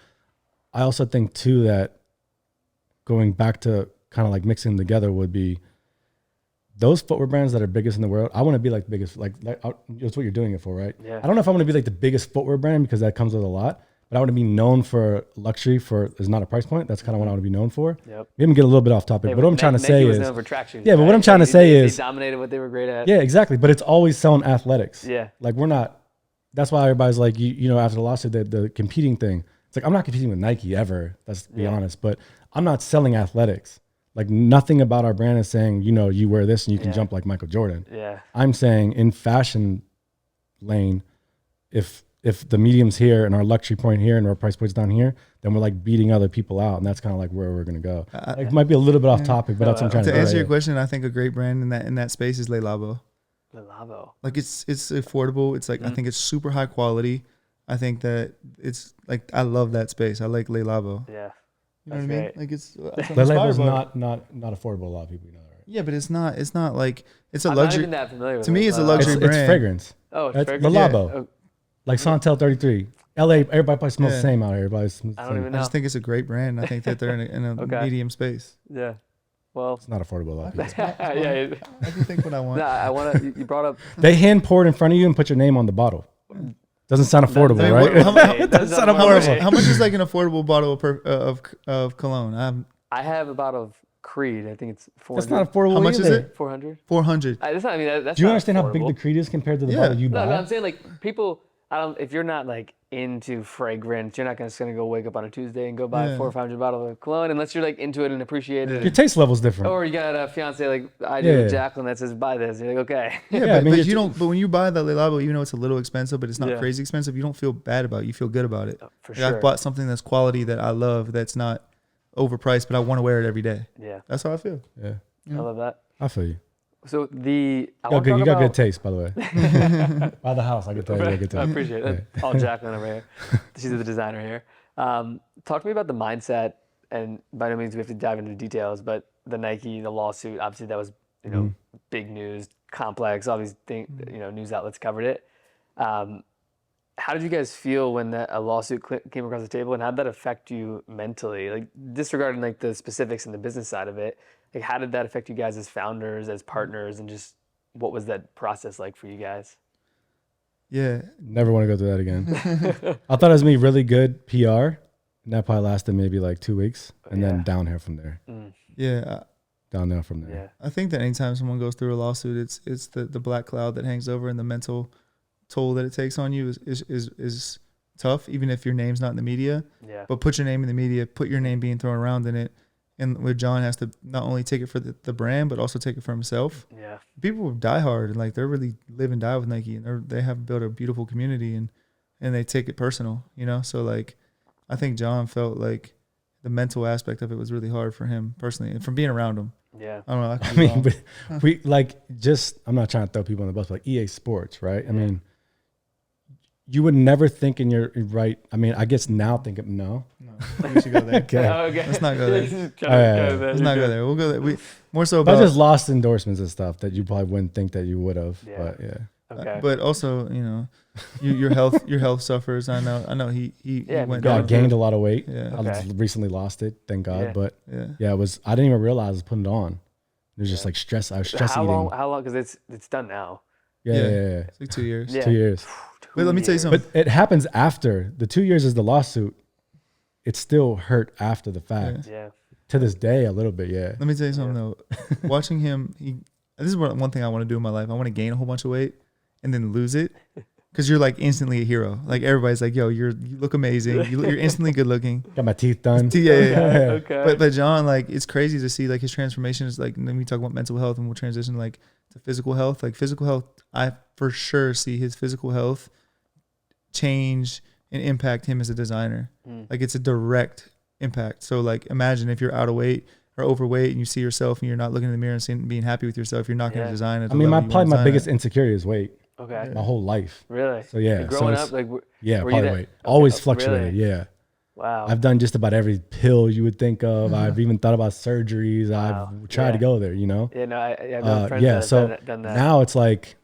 I also think too that going back to kind of like mixing them together would be those footwear brands that are biggest in the world. I want to be like the biggest, like that's what you're doing it for, right? Yeah. I don't know if I want to be like the biggest footwear brand because that comes with a lot, but I want to be known for luxury is not a price point. That's kind of what I want to be known for. Yep. Maybe get a little bit off topic, but what I'm trying to say is, known for track shoes, but what I'm trying to say is they dominated what they were great at. Yeah, exactly. But it's always selling athletics. Yeah. Like we're not. That's why everybody's like, after the lawsuit, the competing thing. It's like I'm not competing with Nike ever. Let's be honest. But I'm not selling athletics. Like nothing about our brand is saying, you know, you wear this and you can jump like Michael Jordan. Yeah. I'm saying in fashion lane, if the medium's here and our luxury point here and our price point's down here, then we're like beating other people out, and that's kind of like where we're gonna go. It might be a little bit off topic, but that's what I'm trying to answer your question. I think a great brand in that space is Le Labo. Le Labo. Like it's affordable. It's like I think it's super high quality. I think that it's like I love that space. I like Le Labo. Yeah. You know what I mean? Like it's Le Labo's not affordable. A lot of people, you know that, right? Yeah, but it's not like it's a I'm luxury. not even that familiar with To me, Le it's a Labo. luxury brand. It's fragrance. Oh, it's That's fragrance. Le Labo. Oh, Like Santel 33. LA, everybody probably smells the same out here. Everybody smells the I don't same. even I know. just think it's a great brand. I think that they're in a Okay. medium space. Yeah. Well. It's not affordable. A lot of people. Yeah. I can think what I want. Nah, I want to. You brought up. They hand pour it in front of you and put your name on the bottle. Doesn't sound affordable, Hey, right? what- Doesn't sound affordable. How much is like an affordable bottle of cologne? I have a bottle of Creed. I think it's 400. That's not affordable. How much is either. it? 400. 400. That's not. I mean, that's. Do you not understand how affordable. big the Creed is compared to the Yeah. bottle you No, buy? I'm saying like people. If you're not like into fragrance, you're not just gonna go wake up on a Tuesday and go buy a 400 or 500 bottle of cologne unless you're like into it and appreciate it. Your taste level's different. Or you got a fiance like I do with Jacqueline that says buy this. You're like okay. Yeah, Yeah, but, I mean, but it's- you don't. But when you buy the Le Labo, even though it's a little expensive, but it's not Yeah. crazy expensive, you don't feel bad about it. You feel good about it. For Like, sure. I bought something that's quality that I love. That's not overpriced, but I want to wear it every day. Yeah, That's how I feel. Yeah, I love that. I feel you. So I You want to talk got good about. taste, by the way. By the house, I can tell you. You got good I taste. appreciate it. All Jacqueline over here. She's the designer here. Talk to me about the mindset, and by no means we have to dive into details, but the Nike, the lawsuit, obviously that was big news, complex. All these news outlets covered it. How did you guys feel when a lawsuit came across the table, and how did that affect you mentally? Like disregarding like the specifics and the business side of it, like how did that affect you guys as founders, as partners, and just what was that process like for you guys? Yeah. Never want to go through that again. I thought it was me really good PR, and that probably lasted maybe like 2 weeks, and then downhill from there. Yeah. Downhill from there. Yeah. I think that anytime someone goes through a lawsuit, it's the black cloud that hangs over, and the mental toll that it takes on you is tough, even if your name's not in the media. Yeah. But put your name in the media, put your name being thrown around in it. And where John has to not only take it for the brand, but also take it for himself. Yeah. People die hard, and like they're really live and die with Nike, and they have built a beautiful community, and they take it personal, you know? So like, I think John felt like the mental aspect of it was really hard for him personally, and from being around him. Yeah. I don't know. I mean, but we like I'm not trying to throw people on the bus, but like EA Sports, right? I mean, you would never think in your right. I mean, I guess now think of no. We should go there. Okay. Okay. Let's not go there. Let's not go there. We'll go there. We more so But I about. just lost endorsements and stuff that you probably wouldn't think that you would have. Yeah. But yeah. Okay. But also, your health suffers. I know he Yeah, went Yeah, I down. gained a lot of weight. Yeah. I just recently lost it, thank God. Yeah. But Yeah. yeah, I didn't even realize I was putting it on. It was just like stress. I was stress How eating. long? How long? Because it's done now. Yeah. It's like 2 years. Yeah. 2 years. Wait, let me tell you something. But it happens after the 2 years is the lawsuit. It still hurt after the fact. Yeah. To this day, a little bit. Yeah. Let me tell you something though. Watching him, this is one thing I want to do in my life. I want to gain a whole bunch of weight and then lose it, because you're like instantly a hero. Like everybody's like, "Yo, you look amazing. You're instantly good looking." Got my teeth done. Yeah. Okay. But John, like, it's crazy to see like his transformation is like. And then we talk about mental health, and we'll transition like to physical health. Like physical health, I for sure see his physical health change and impact him as a designer. Like it's a direct impact. So like imagine if you're out of weight or overweight and you see yourself and you're not looking in the mirror and being happy with yourself, you're not going to design it. I mean, probably my biggest insecurity is weight. Okay. My whole life. Really? So yeah. Like growing up, like yeah, were you probably that- weight. okay, Always really? fluctuated. Yeah. Wow. I've done just about every pill you would think of. I've even thought about surgeries. Wow. I've tried to go there, you know? Yeah, no, I know friends yeah. that So have done that. now it's like,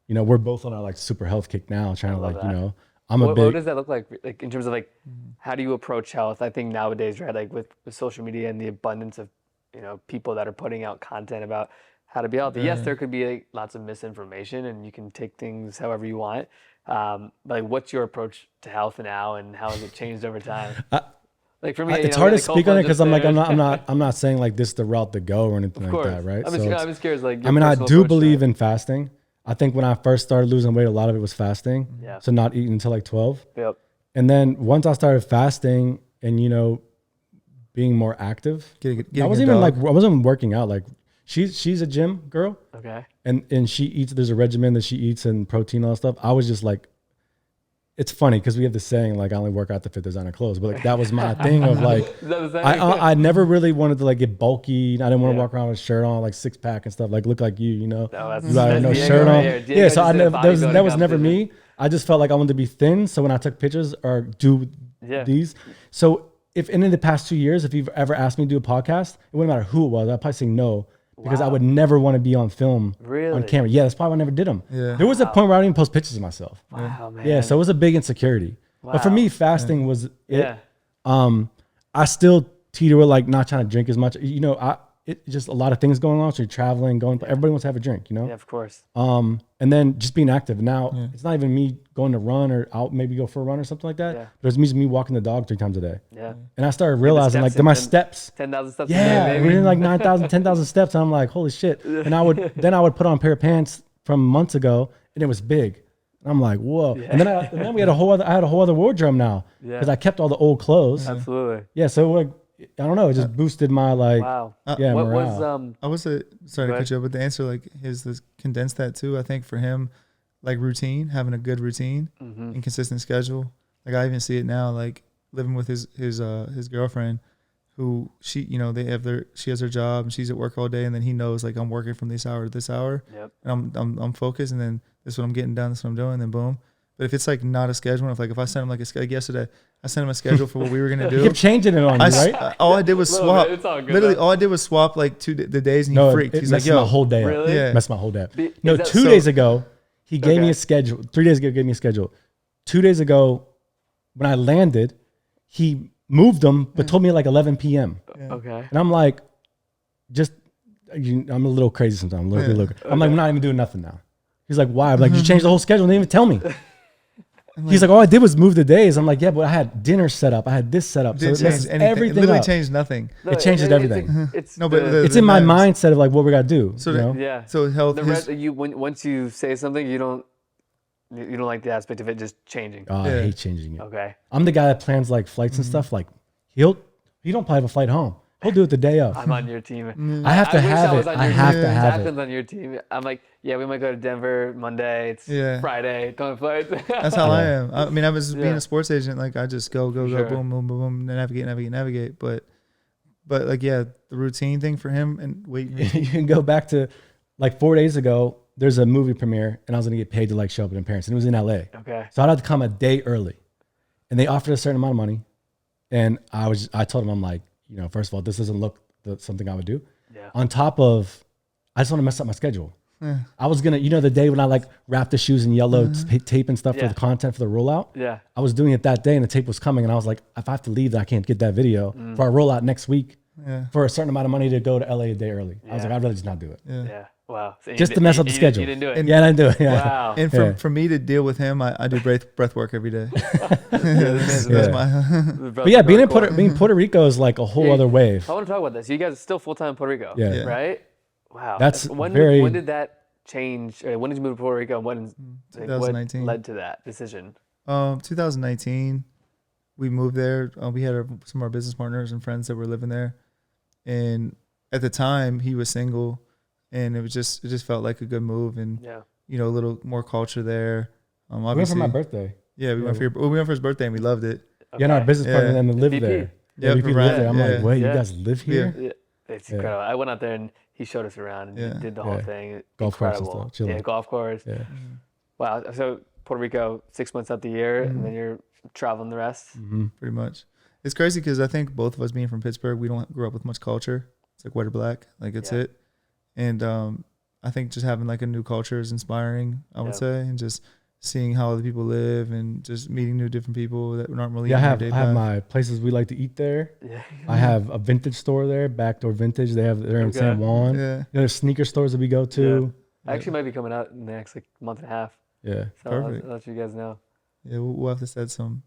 we're both on our like super health kick now, trying to love like, that. I'm What does that look like in terms of like, how do you approach health? I think nowadays, right, like with social media and the abundance of, people that are putting out content about how to be healthy. Yes, there could be like lots of misinformation and you can take things however you want. But like, what's your approach to health now, and how has it changed over time? Like for me, it's hard to speak on it because I'm not saying like this is the route to go or anything like that, right? I'm just curious. Like, I do believe in fasting. I think when I first started losing weight, a lot of it was fasting. Yeah. So not eating until like 12. Yep. And then once I started fasting and, being more active. Getting I wasn't even like, I wasn't working out. Like she's a gym girl. Okay. And she eats, there's a regimen that she eats and protein and all that stuff. I was just like, it's funny because we have this saying like I only work out to fit designer clothes, but like that was my thing of like I never really wanted to like get bulky. I didn't want to walk around with a shirt on like 6-pack and stuff like look like you know. You got no shirt on. Yeah, so I never that was never me. I just felt like I wanted to be thin. So when I took pictures or do these, so if in the past 2 years, if you've ever asked me to do a podcast, it wouldn't matter who it was. I'd probably say no. Because I would never want to be on film, on camera. Yeah, that's probably why I never did them. Yeah. There was a point where I didn't even post pictures of myself. Wow, man. Yeah, so it was a big insecurity. Wow. But for me, fasting was it. Yeah. I still teeter with like not trying to drink as much. You know, it just a lot of things going on. So you're traveling, everybody wants to have a drink, you know? Yeah, of course. And then just being active. Now, it's not even me going to run or out, maybe go for a run or something like that. Yeah. But it's me walking the dog 3 times a day. Yeah. And I started realizing like my steps. 10,000 steps yeah, a day, we're in like 9,000, 10,000 steps. And I'm like, holy shit. And I would put on a pair of pants from months ago and it was big. And I'm like, whoa. Yeah. And then we had I had a whole other wardrobe now because I kept all the old clothes. Absolutely. Yeah. So like, I don't know. It just boosted my like, what morale. Was sorry to cut you off, but the answer like condensed that too. I think for him, like routine, having a good routine and consistent schedule. Like I even see it now, like living with his girlfriend, who she has her job and she's at work all day, and then he knows like I'm working from this hour to this hour. Yep. And I'm focused, and then this is what I'm getting done. This is what I'm doing. And then boom. But if it's like not a schedule, if I sent him like yesterday, I sent him a schedule for what we were gonna do. You kept changing it on you, right? All I did was swap. Literally, all I did was swap like the days, and he freaked. He's like, "Yo, my whole day, really? Yeah, messed my whole day." No, 2 days ago, he gave me a schedule. 3 days ago, he gave me a schedule. 2 days ago, when I landed, he moved them, but told me at like 11 p.m. Yeah. Okay. And I'm like, I'm a little crazy sometimes. I'm like, we're not even doing nothing now. He's like, why? I'm like, you changed the whole schedule and didn't even tell me. He's like, all I did was move the days. I'm like, yeah, but I had dinner set up. I had this set up. So everything it literally changed nothing. It changes everything. It's it's in my mindset of like what we got to do. So, you know? Yeah. So health. Once you say something, you don't like the aspect of it just changing. Oh, I hate changing it. Okay. I'm the guy that plans like flights and stuff. Like he don't probably have a flight home. He'll do it the day of. I'm on your team. I have to have it. I have to have it. Happens on your team. I'm like, yeah, we might go to Denver Monday. It's Friday. Don't flights. That's how I am. I mean, I was being a sports agent. Like I just go, boom, boom, boom, boom, navigate. But like, the routine thing for him and wait. You can go back to like 4 days ago. There's a movie premiere and I was going to get paid to like show up in parents, and it was in LA. Okay. So I'd have to come a day early, and they offered a certain amount of money. And I told them, I'm like, first of all, this doesn't look something I would do. Yeah. On top of, I just want to mess up my schedule. Yeah. I was going to, the day when I like wrapped the shoes in yellow tape and stuff for the content for the rollout. Yeah. I was doing it that day and the tape was coming, and I was like, if I have to leave, then I can't get that video for our rollout next week for a certain amount of money to go to LA a day early. I was like, I'd rather just not do it. Yeah. Wow. So just to mess up the schedule. You didn't do it. And, I didn't do it. Yeah. Wow. And for me to deal with him, I do breath work every day. That's my. But yeah, being Puerto Rico is like a whole other wave. I want to talk about this. You guys are still full time in Puerto Rico, right? Wow. That's when did that change? When did you move to Puerto Rico? And 2019. What led to that decision? 2019, we moved there. We had some of our business partners and friends that were living there, and at the time he was single. And it just felt like a good move, and a little more culture there. We went for my birthday. Yeah, we went for his birthday and we loved it. Okay. Yeah, and our business partner then lived there. Yeah, we lived there. I'm like, wait, you guys live here? Yeah. It's incredible. I went out there and he showed us around and did the whole thing. Golf course and stuff. Chilling. Yeah, golf course. Yeah. Wow. So Puerto Rico, 6 months out the year, and then you're traveling the rest. Pretty much. It's crazy because I think both of us being from Pittsburgh, we don't grow up with much culture. It's like white or black. Like it's it. And I think just having like a new culture is inspiring, I would say, and just seeing how other people live and just meeting different people that aren't really. I have my places we like to eat there. Yeah. I have a vintage store there, Backdoor Vintage. They're in San Juan. Yeah. There's sneaker stores that we go to. I actually might be coming out in the next month and a half. Yeah. So perfect. I'll let you guys know. Yeah, we'll have to set some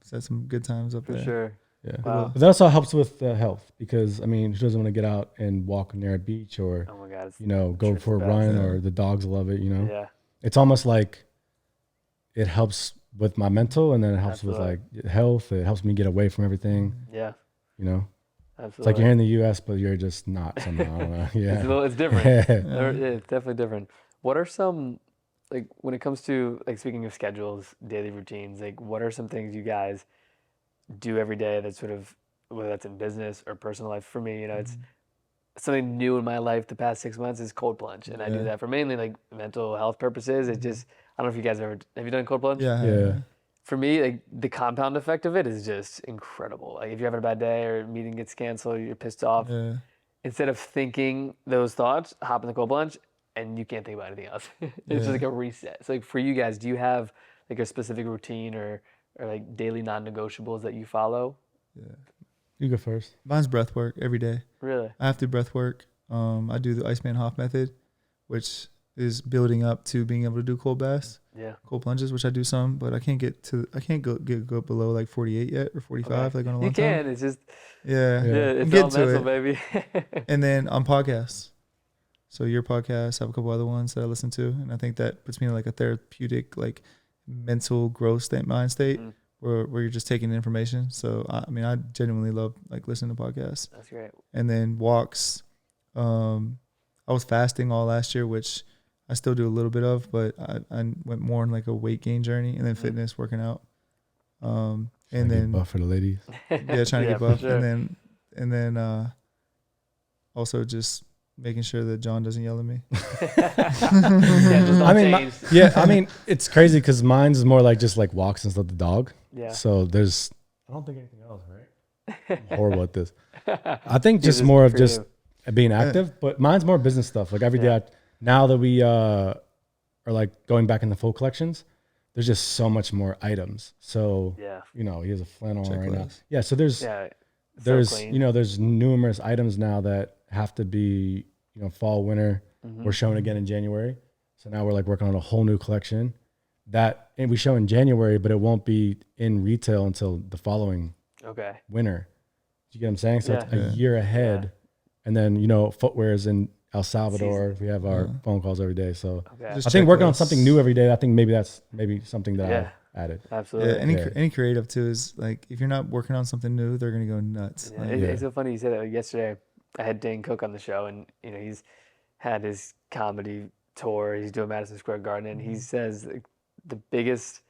good times up there. For sure. Yeah. Wow. But that also helps with health because, I mean, who doesn't want to get out and walk near a beach or, go for a run or the dogs love it, Yeah. It's almost like it helps with my mental and then it helps with like health. It helps me get away from everything. Yeah. It's like Absolutely. you're in the U.S., but you're just not somehow. I don't know. It's a Yeah. little, it's different. Yeah. It's definitely different. What are some, like, when it comes to, like, speaking of schedules, daily routines, like, what are some things you guys do every day that sort of, whether that's in business or personal life? For me, it's something new in my life the past 6 months is cold plunge. And I do Yeah. that for mainly like mental health purposes. It just, I don't know if you guys have you done cold plunge? Yeah. Yeah. For me, like the compound effect of it is just incredible. Like if you're having a bad day or a meeting gets canceled, you're pissed off, Yeah. instead of thinking those thoughts, hop in the cold plunge and you can't think about anything else. It's just Yeah. like a reset. So like for you guys, do you have like a specific routine or like daily non-negotiables that you follow? Yeah. You go first. Mine's breath work every day. Really? I have to breath work. I do the Iceman Hoff method, which is building up to being able to do cold baths, Yeah. cold plunges, which I do some, but I can't go below like 48 yet or 45, Okay. like on a You long time. can. It's just Yeah. Yeah. yeah, I'm it's getting all to mental, it. baby. And then on podcasts. So your podcast, I have a couple other ones that I listen to, and I think that puts me in like a therapeutic, like mental growth mind state Mm, where you're just taking information. So I mean, I genuinely love like listening to podcasts. that's great. And then walks. I was fasting all last year, which I still do a little bit of, but I went more on like a weight gain journey, and then Mm. fitness, working out. And Trying to get then buff for the ladies. yeah, trying to Yeah, get for buff, sure. and then also just making sure that John doesn't yell at me. Yeah, just I don't mean, change. yeah, I mean, it's crazy because mine's more like just like walks instead of the dog. Yeah. So I don't think anything else, right? I'm horrible at this. I think You're just more of just creative. being active, but mine's more business stuff. Like every day, Yeah. now that we are like going back in the full collections, there's just so much more items. So, Yeah. he has a flannel on right now. Checklist. Yeah. So there's, Yeah. So there's, clean. there's numerous items now that have to be, fall, winter. Mhm. We're showing again in January. So now we're like working on a whole new collection and we show in January, but it won't be in retail until the following Okay. winter. Do you get what I'm saying? So it's Yeah. a Yeah. year ahead. And then, footwear is in El Salvador. Season. We have our phone calls every day. So Okay. Just I think working on checklists. something new every day, I think maybe that's something that Yeah. I added. Absolutely. Yeah, Yeah. any creative too is like if you're not working on something new, they're gonna go nuts. Yeah, Like, It's so funny you said that. Like yesterday, I had Dane Cook on the show, and he's had his comedy tour. He's doing Madison Square Garden, and he says like, the biggest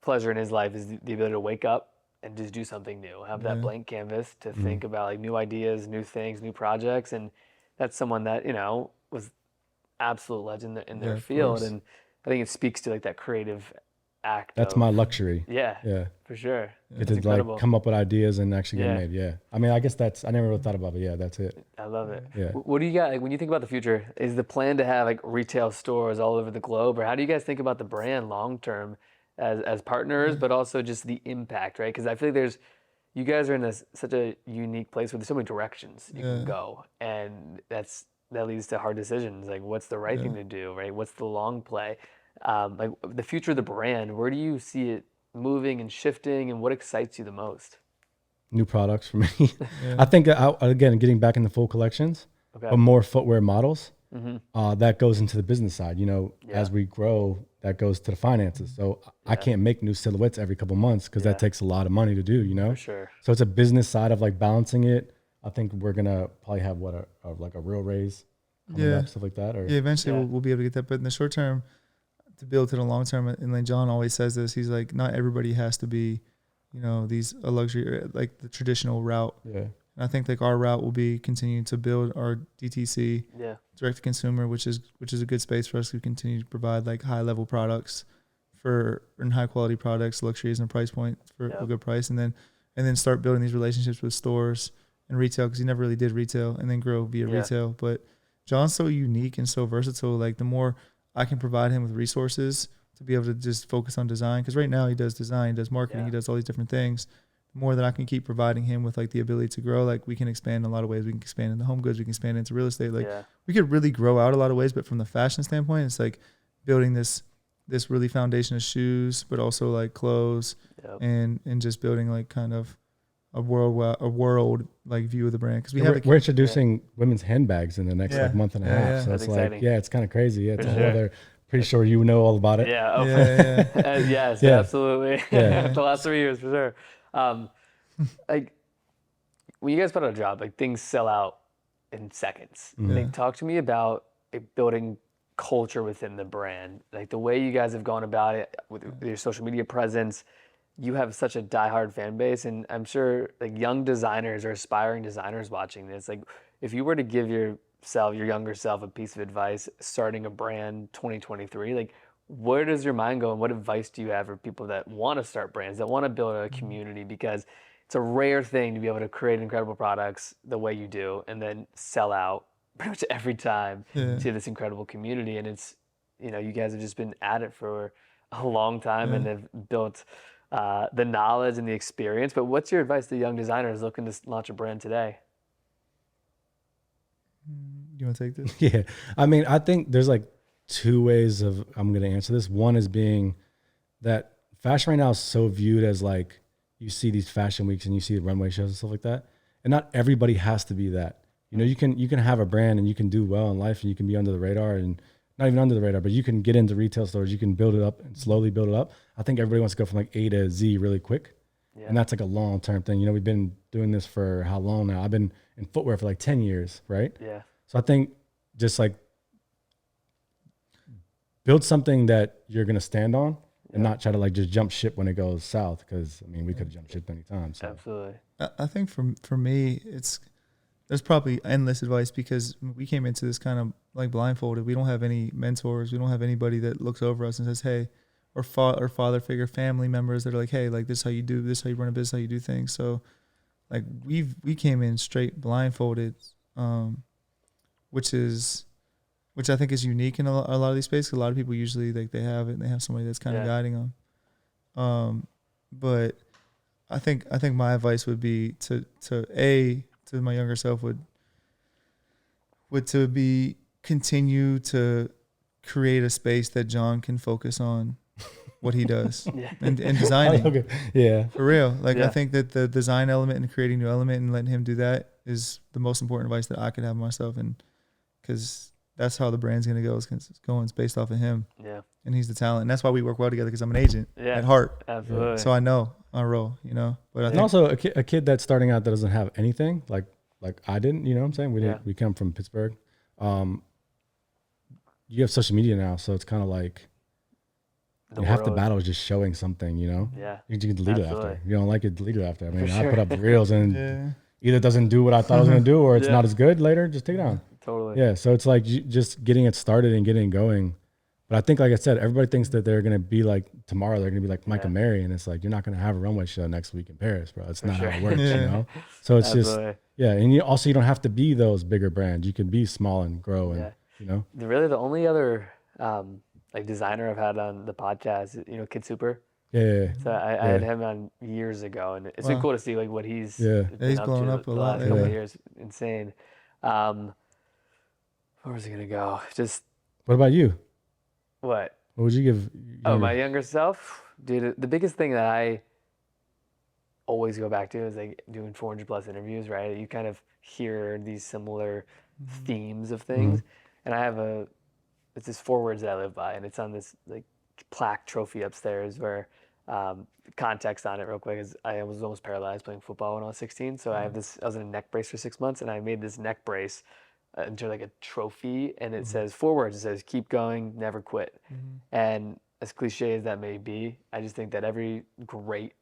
pleasure in his life is the ability to wake up and just do something new. Have that Yeah. blank canvas to think about like new ideas, new things, new projects, and that's someone that was absolute legend in their Yeah, of field, course. and I think it speaks to like that creative act. That's of, my luxury. Yeah, Yeah. for sure. Get That's to incredible. like come up with ideas and actually Yeah. get made. Yeah. I mean, I guess I never really thought about it. Yeah, that's it. I love it. Yeah. What do you got like when you think about the future? Is the plan to have like retail stores all over the globe, or how do you guys think about the brand long term as partners, but also just the impact, right? Because I feel like you guys are in such a unique place where there's so many directions you can Yeah. go, and that leads to hard decisions. Like, what's the right thing to do, right? What's the long play? Like the future of the brand, where do you see it moving and shifting, and what excites you the most? New products for me. Yeah. I think, again, getting back into full collections, Okay. but more footwear models. Mm-hmm. That goes into the business side. Yeah. As we grow, that goes to the finances. So I Yeah. can't make new silhouettes every couple months because Yeah. that takes a lot of money to do. For sure. So it's a business side of like balancing it. I think we're gonna probably have like a real raise, coming Yeah. up, stuff like that. Or Yeah, eventually Yeah. we'll be able to get that. But in the short term, to build to the long term, and like John always says this, he's like, not everybody has to be, these a luxury like the traditional route. yeah, And I think like our route will be continuing to build our DTC, Yeah. direct to consumer, which is a good space for us to continue to provide like high level products and high quality products, luxuries and price point for Yeah. a good price, and then start building these relationships with stores and retail, because he never really did retail, and then grow via Yeah. retail. But John's so unique and so versatile. Like the more I can provide him with resources to be able to just focus on design, because right now he does design, he does marketing, Yeah. he does all these different things. The more that I can keep providing him with like the ability to grow, like we can expand in a lot of ways. We can expand into home goods, we can expand into real estate. Like Yeah. we could really grow out a lot of ways, but from the fashion standpoint, it's like building this really foundation of shoes, but also like clothes, Yep. and just building like kind of a world like view of the brand, because we have we're introducing women's handbags in the next Yeah. like month and a Yeah, half. yeah. So That's it's like, exciting. yeah, it's kind of crazy. Yeah, it's For a whole sure. other. Pretty sure you know all about it. Yeah. Oh, Yeah, yeah. yes. Yeah. Absolutely. Yeah. The last 3 years for sure. Like when you guys put out a job, like things sell out in seconds. Mhm. Like, talk to me about building culture within the brand, like the way you guys have gone about it with your social media presence. You have such a diehard fan base, and I'm sure like young designers or aspiring designers watching this, like if you were to give your younger self, a piece of advice starting a brand 2023, like where does your mind go and what advice do you have for people that want to start brands, that want to build a community? Because it's a rare thing to be able to create incredible products the way you do and then sell out pretty much every time Yeah. to this incredible community. And it's, you guys have just been at it for a long time and have built the knowledge and the experience. But what's your advice to young designers looking to launch a brand today? You want to take this? Yeah. I mean, I think there's like two ways of I'm going to answer this. One is being that fashion right now is so viewed as like you see these fashion weeks and you see the runway shows and stuff like that. And not everybody has to be that. You can have a brand and you can do well in life and you can be under the radar, and not even under the radar, but you can get into retail stores. You can build it up and slowly build it up. I think everybody wants to go from like A to Z really quick. Yeah. And that's like a long-term thing. We've been doing this for how long now? I've been in footwear for like 10 years, right? Yeah. So I think just like build something that you're going to stand on and not try to like just jump ship when it goes south. Cause I mean, we could have jumped ship many times. So. Absolutely. I think for me, there's probably endless advice because we came into this kind of like blindfolded. We don't have any mentors. We don't have anybody that looks over us and says, hey, or father figure, family members that are like, hey, like this is how you do this, how you run a business, how you do things. So like we came in straight blindfolded, which I think is unique in a lot of these spaces. A lot of people usually like they have it and they have somebody that's kind of guiding them. But I think my advice would be to my younger self would to be continue to create a space that John can focus on what he does and designing. Okay. Yeah. For real. Like I think that the design element and creating new element and letting him do that is the most important advice that I could have myself, and because that's how the brand's gonna go. It's going based off of him. Yeah. And he's the talent, and that's why we work well together. Because I'm an agent at heart. Absolutely. So I know our role. But I think also a kid that's starting out that doesn't have anything like I didn't. You know what I'm saying? We come from Pittsburgh. You have social media now, so it's kind of like half the battle is just showing something. Yeah. You can delete it after. You don't like it, delete it after. I mean, For sure. I put up reels and either it doesn't do what I thought it was gonna do, or it's not as good later. Just take it down. Totally. Yeah. So it's like just getting it started and getting it going. But I think, like I said, everybody thinks that they're gonna be like tomorrow. They're gonna be like Mike and Mary, and it's like you're not gonna have a runway show next week in Paris, bro. It's not how it works, So it's just and you don't have to be those bigger brands. You can be small and grow, and Really, the only other like designer I've had on the podcast, Kid Super. Yeah. So I had him on years ago, and it's been cool to see like what he's been he's up blown to up the a lot. last couple of years. Insane. Where was he gonna go? Just what about you? What? What would you give? My younger self, dude. The biggest thing that I always go back to is like doing 400 plus interviews. Right? You kind of hear these similar themes of things, and I have it's just 4 words that I live by, and it's on this like plaque trophy upstairs where context on it real quick is I was almost paralyzed playing football when I was 16. So I was in a neck brace for 6 months, and I made this neck brace into like a trophy, and it says 4 words. It says keep going, never quit. And as cliche as that may be, I just think that every great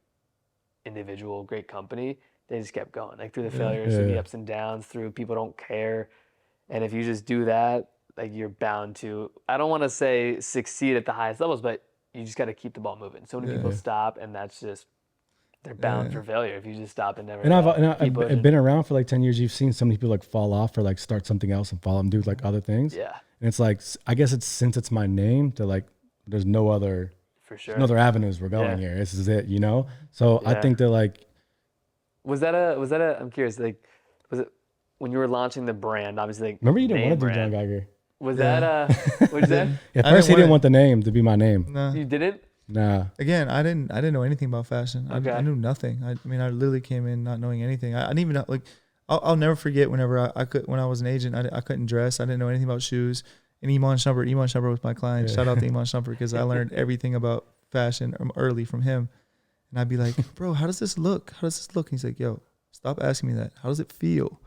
individual, great company, they just kept going, like through the failures, through the ups and downs, through people don't care. And if you just do that, like you're bound to, I don't want to say succeed at the highest levels, but you just got to keep the ball moving. So many people stop, and that's just, they're bound for failure if you just stop and never. And I've been around for like 10 years. You've seen so many people like fall off or like start something else and fall and do like other things. Yeah. And it's like, I guess since it's my name, to like, there's no other, no other avenues we're going here. This is it, So I think that like. Was that a, I'm curious, like, was it when you were launching the brand, obviously like. Remember you didn't want to do John Geiger. Was that what you said? At first he didn't want the name to be my name. No. You didn't? Nah. Again, I didn't know anything about fashion. Okay. I knew nothing. I mean, I literally came in not knowing anything. I didn't even know, like, I'll never forget whenever when I was an agent, I couldn't dress. I didn't know anything about shoes. And Iman Shumpert was my client. Shout out to Iman Shumpert, because I learned everything about fashion early from him. And I'd be like, bro, how does this look? And he's like, yo, stop asking me that. How does it feel?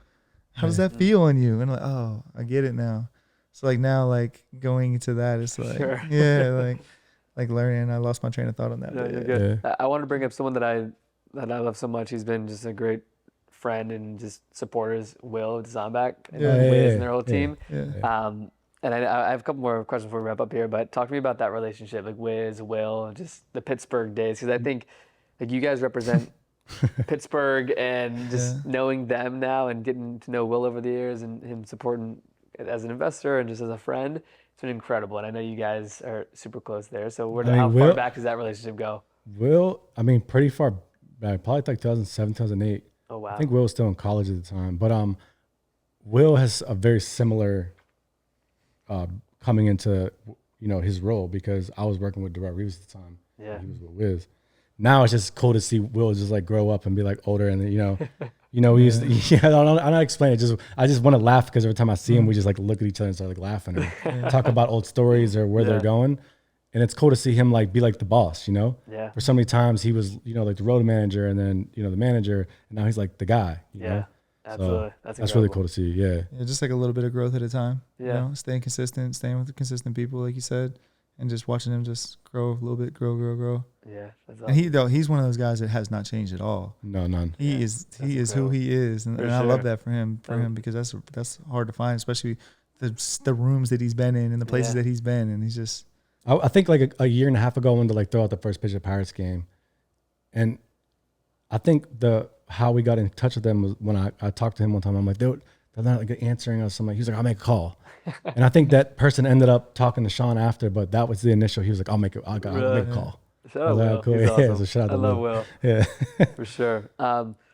How does that feel on you? And I'm like, oh, I get it now. So like now, like going into that, it's like, Sure. yeah, like learning. I lost my train of thought on that. No, But you're yeah. good. I wanted to bring up someone that I love so much. He's been just a great friend and just supporters. Will Zombak and Yeah. Wiz and their whole team. Yeah. And I have a couple more questions before we wrap up here. But talk to me about that relationship, like Wiz, Will, just the Pittsburgh days, because I think like you guys represent Pittsburgh, and just knowing them now and getting to know Will over the years and him supporting it as an investor and just as a friend, it's been incredible. And I know you guys are super close there. So how far back does that relationship go? Will, I mean, pretty far back, probably like 2007, 2008. Oh, wow. I think Will was still in college at the time. But Will has a very similar coming into, his role, because I was working with Durant Reeves at the time. Yeah. He was with Wiz. Now it's just cool to see Will just like grow up and be like older, and we used to, I'm not explaining it. I just want to laugh because every time I see him, we just like look at each other and start like laughing or talk about old stories or where they're going. And it's cool to see him like be like the boss, Yeah. For so many times he was, like the road manager and then, the manager, and now he's like the guy, you know? Absolutely. So that's really incredible. cool to see. Yeah. Yeah, just like a little bit of growth at a time. Yeah. Staying consistent, staying with the consistent people, like you said, and just watching them just grow a little bit, grow. Yeah. That's And he's one of those guys that has not changed at all. No, none. He is who he is, and I love that for him because that's hard to find, especially the rooms that he's been in and the places that he's been, and he's just. I think like a year and a half ago, I wanted to like throw out the first pitch of Pirates game, and I think how we got in touch with them was when I talked to him one time. I'm like, they're not like answering us. I'm like, he was like, I'll make a call. And I think that person ended up talking to Sean after, but that was the initial. He was like, I'll make a call. Shout out Will. Cool. He's awesome. So shout out to I love Will. Yeah. For sure.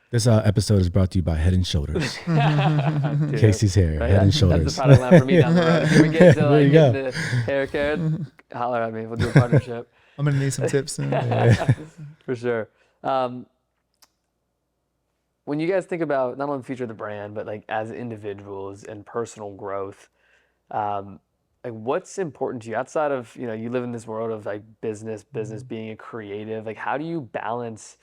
This episode is brought to you by Head and Shoulders. Dude, Casey's hair, right? Head and Shoulders. That's the product line for me down the road. If we get to There like you go. the hair care, holler at me. We'll do a partnership. I'm gonna need some tips soon. For sure. When you guys think about not only the future of the brand, but like as individuals and personal growth, like what's important to you outside of, you live in this world of like business being a creative, like how do you balance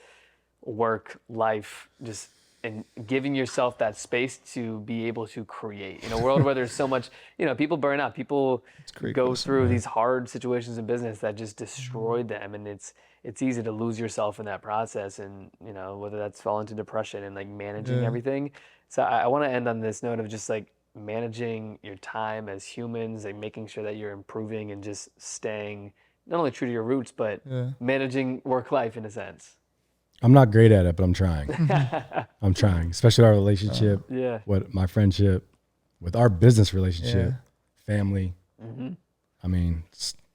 work, life, just and giving yourself that space to be able to create in a world where there's so much, people burn out, people go through these hard situations in business that just destroy them, and it's easy to lose yourself in that process, and whether that's fall into depression and like managing everything. So I want to end on this note of just like managing your time as humans, like making sure that you're improving and just staying not only true to your roots, but managing work life in a sense. I'm not great at it, but I'm trying. I'm trying, especially our relationship, with my friendship, with our business relationship, family. I mean,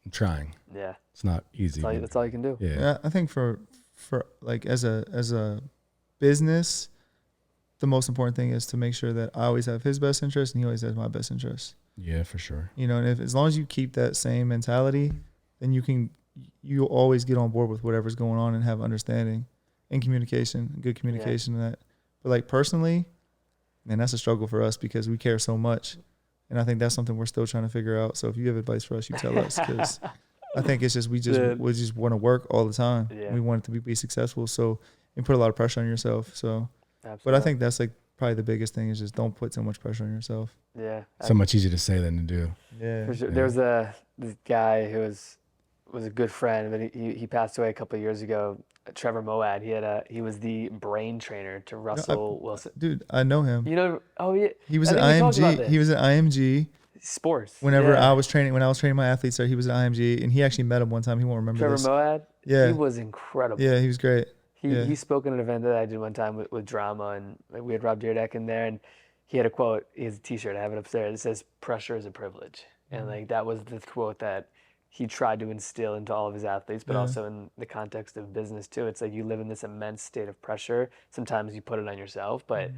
I'm trying. Yeah. It's not easy. That's all you can do. Yeah. I think for like as a business, the most important thing is to make sure that I always have his best interest and he always has my best interest. Yeah, for sure. And as long as you keep that same mentality, then you'll always get on board with whatever's going on and have understanding and communication, good communication in that. But like personally, man, that's a struggle for us because we care so much. And I think that's something we're still trying to figure out. So if you have advice for us, you tell us, because I think it's just we just want to work all the time. Yeah. We want it to be successful. So you put a lot of pressure on yourself. So, Absolutely. But I think that's like probably the biggest thing is just don't put so much pressure on yourself. Yeah. So much easier to say than to do. Yeah. For sure. There was this guy who was a good friend, but he passed away a couple of years ago. Trevor Moad. He was the brain trainer to Russell Wilson. Dude, I know him. Oh yeah. He was at IMG. He was at IMG. Sports. When I was training my athletes there, he was at IMG, and he actually met him one time. He won't remember Trevor this. Moad. Yeah. He was incredible. Yeah, he was great. He spoke at an event that I did one time with Drama, and we had Rob Dyrdek in there, and he had a quote. He has a T-shirt. I have it upstairs. It says, "Pressure is a privilege," and like that was the quote that he tried to instill into all of his athletes, but also in the context of business too. It's like you live in this immense state of pressure. Sometimes you put it on yourself, but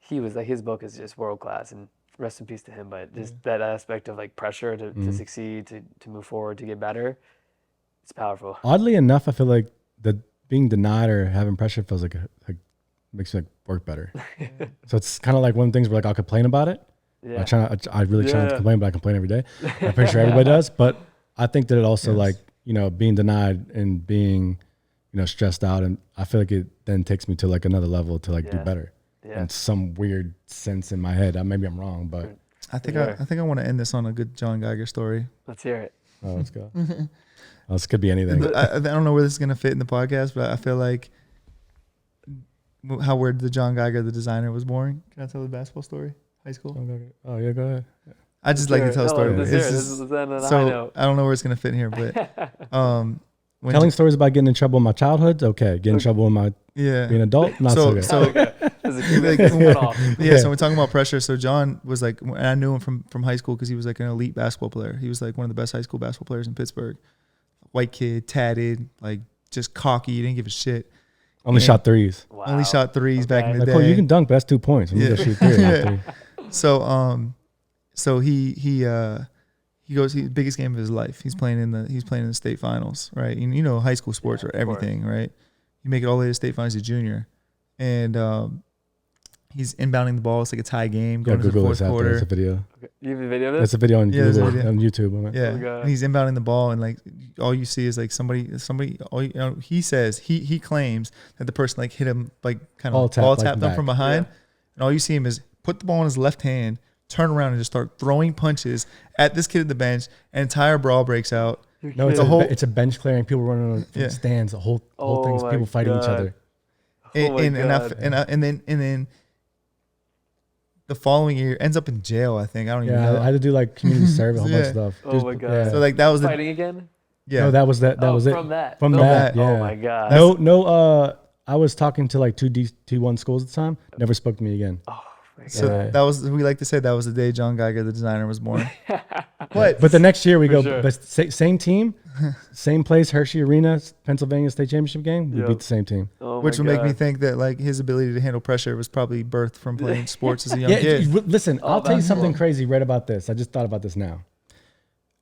he was like, his book is just world class, and rest in peace to him. But just that aspect of like pressure to succeed, to move forward, to get better, it's powerful. Oddly enough, I feel like that being denied or having pressure feels like makes you like work better. So it's kind of like one of the things where like I'll complain about it. Yeah. I really try not to complain, but I complain every day. I'm pretty sure everybody does. But I think that it also like, being denied and being, stressed out, and I feel like it then takes me to like another level to like do better. Yeah. In some weird sense in my head. Maybe I'm wrong, but I think I want to end this on a good John Geiger story. Let's hear it. let's go. This could be anything. I don't know where this is gonna fit in the podcast, but I feel like how weird the John Geiger, the designer, was born. Can I tell the basketball story? High school. Oh yeah, go ahead. I just like to tell a story. Let's hear it. This is on a high So note. I don't know where it's gonna fit in here, but Telling stories about getting in trouble in my childhood, okay. Getting in trouble in my being an adult, not so good. So Okay. This is a good one-off. yeah, so we're talking about pressure. So John was like, and I knew him from high school because he was like an elite basketball player. He was like one of the best high school basketball players in Pittsburgh. White kid, tatted, like just cocky. He didn't give a shit. Only shot threes. Wow. Only shot threes back in the Like, day. Cool, you can dunk, but that's 2 points. You Yeah. just shoot three. So he goes, his biggest game of his life. He's playing in the state finals, right? And you know, high school sports are everything, right? You make it all the way to state finals as a junior, and he's inbounding the ball. It's like a tie game going into the Google fourth this after. quarter. It's a video. Okay. You have a video of this? It's a video on Yeah, there's a Google, video. on YouTube. Yeah, Oh, God. and he's inbounding the ball, and like all you see is like somebody. He says he claims that the person like hit him like kind of ball tapped him from behind, and all you see him is put the ball in his left hand, turn around, and just start throwing punches at this kid at the bench. An entire brawl breaks out. No, it's a bench clearing. People running from the stands. The whole thing's my people fighting each God. other. And then the following year ends up in jail. I think I don't even know. I had to do like community service, a whole bunch Yeah. of stuff. Oh my God. Yeah. So like that was the Fighting again? yeah. No, that was that. That was it. From that. From From that. that. Yeah. Oh my God. No. I was talking to like 2D1 schools at the time. Never spoke to me again. Oh my God. So Yeah. that was, we like to say that was the day John Geiger, the designer, was born. But the next year we go, sure. but same team, same place, Hershey Arena, Pennsylvania State Championship game. We Yep. beat the same team. Oh Which my would make me God. think that like his ability to handle pressure was probably birthed from playing sports as a young Yeah, kid. listen, I'll tell you basketball. something crazy right about this. I just thought about this now.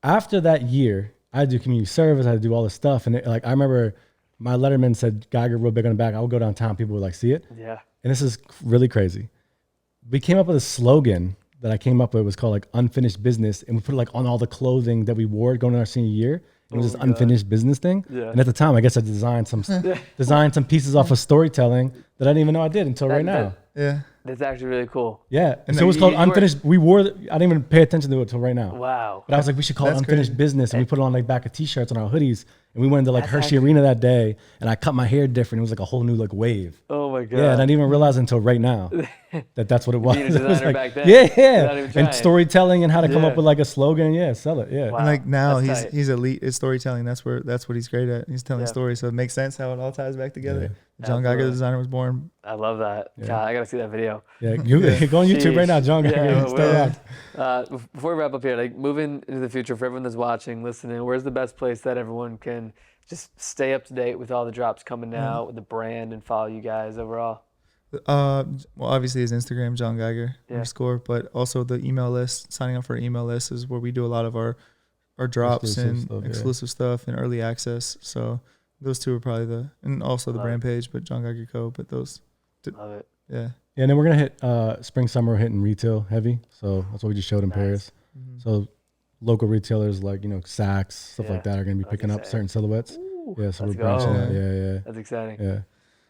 After that year, I had to do community service. I had to do all this stuff. And I remember my letterman said Geiger real big on the back. I would go downtown. People would like see it. Yeah. And this is really crazy. We came up with a slogan that I came up with. It was called like unfinished business. And we put it like on all the clothing that we wore going to our senior year. It was this unfinished business thing. Yeah. And at the time, I guess I designed some pieces off of storytelling that I didn't even know I did until right now. Yeah. That's actually really cool. Yeah. And So it was called you were- unfinished. We wore I didn't even pay attention to it until right now. Wow. But I was like, we should call it That's unfinished crazy. business. And we put it on like back of t-shirts on our hoodies. And we went into like That's Hershey actually- Arena that day. And I cut my hair different. It was like a whole new like wave. Oh my God. Yeah. And I didn't even realize until right now that that's what it was. Being a It was designer like, back then, yeah. without even And trying. storytelling and how to come Yeah. up with like a slogan. Yeah. Sell it. Yeah. Wow. And like now That's he's tight. he's elite at storytelling. That's what he's great at. He's telling Yeah. stories. So it makes sense how it all ties back together. Yeah. John Geiger, Absolutely. the designer, was born. I love that. Yeah. God, I gotta see that video. Yeah. Go on YouTube right now, John. Yeah, Geiger. well, before we wrap up here, like moving into the future for everyone that's watching, listening, where's the best place that everyone can just stay up to date with all the drops coming out, with the brand, and follow you guys overall? Well, obviously his Instagram, John Geiger Yeah. _ but also the email list. Signing up for an email list is where we do a lot of our drops Exclusive and stuff, yeah. exclusive stuff and early access. So those two are probably and also the Love brand page, but John Geiger Co. But those, Love it. yeah. Yeah. And then we're going to hit spring, summer, we're hitting retail heavy. So that's what we just showed in Nice. Paris. So local retailers like, Saks, stuff Yeah. like that are going to be That's picking up exciting. certain silhouettes. Ooh, Yeah, so we're let's branching go. out. Yeah. That's exciting. Yeah.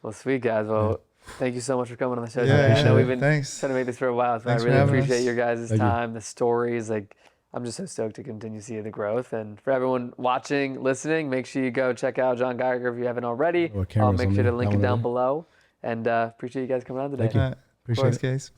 Well, sweet guys. Well, thank you so much for coming on the show. Yeah, today. I know yeah. we've been Thanks. trying to make this for a while, so Thanks I for really having appreciate us. your guys' Thank you. time, the stories. Like, I'm just so stoked to continue to see the growth. And for everyone watching, listening, make sure you go check out John Geiger if you haven't already. Oh, I'll cameras make on sure me. to link That it one down over. below. And appreciate you guys coming on today. Thank you. All right. Appreciate Thanks, it. Case.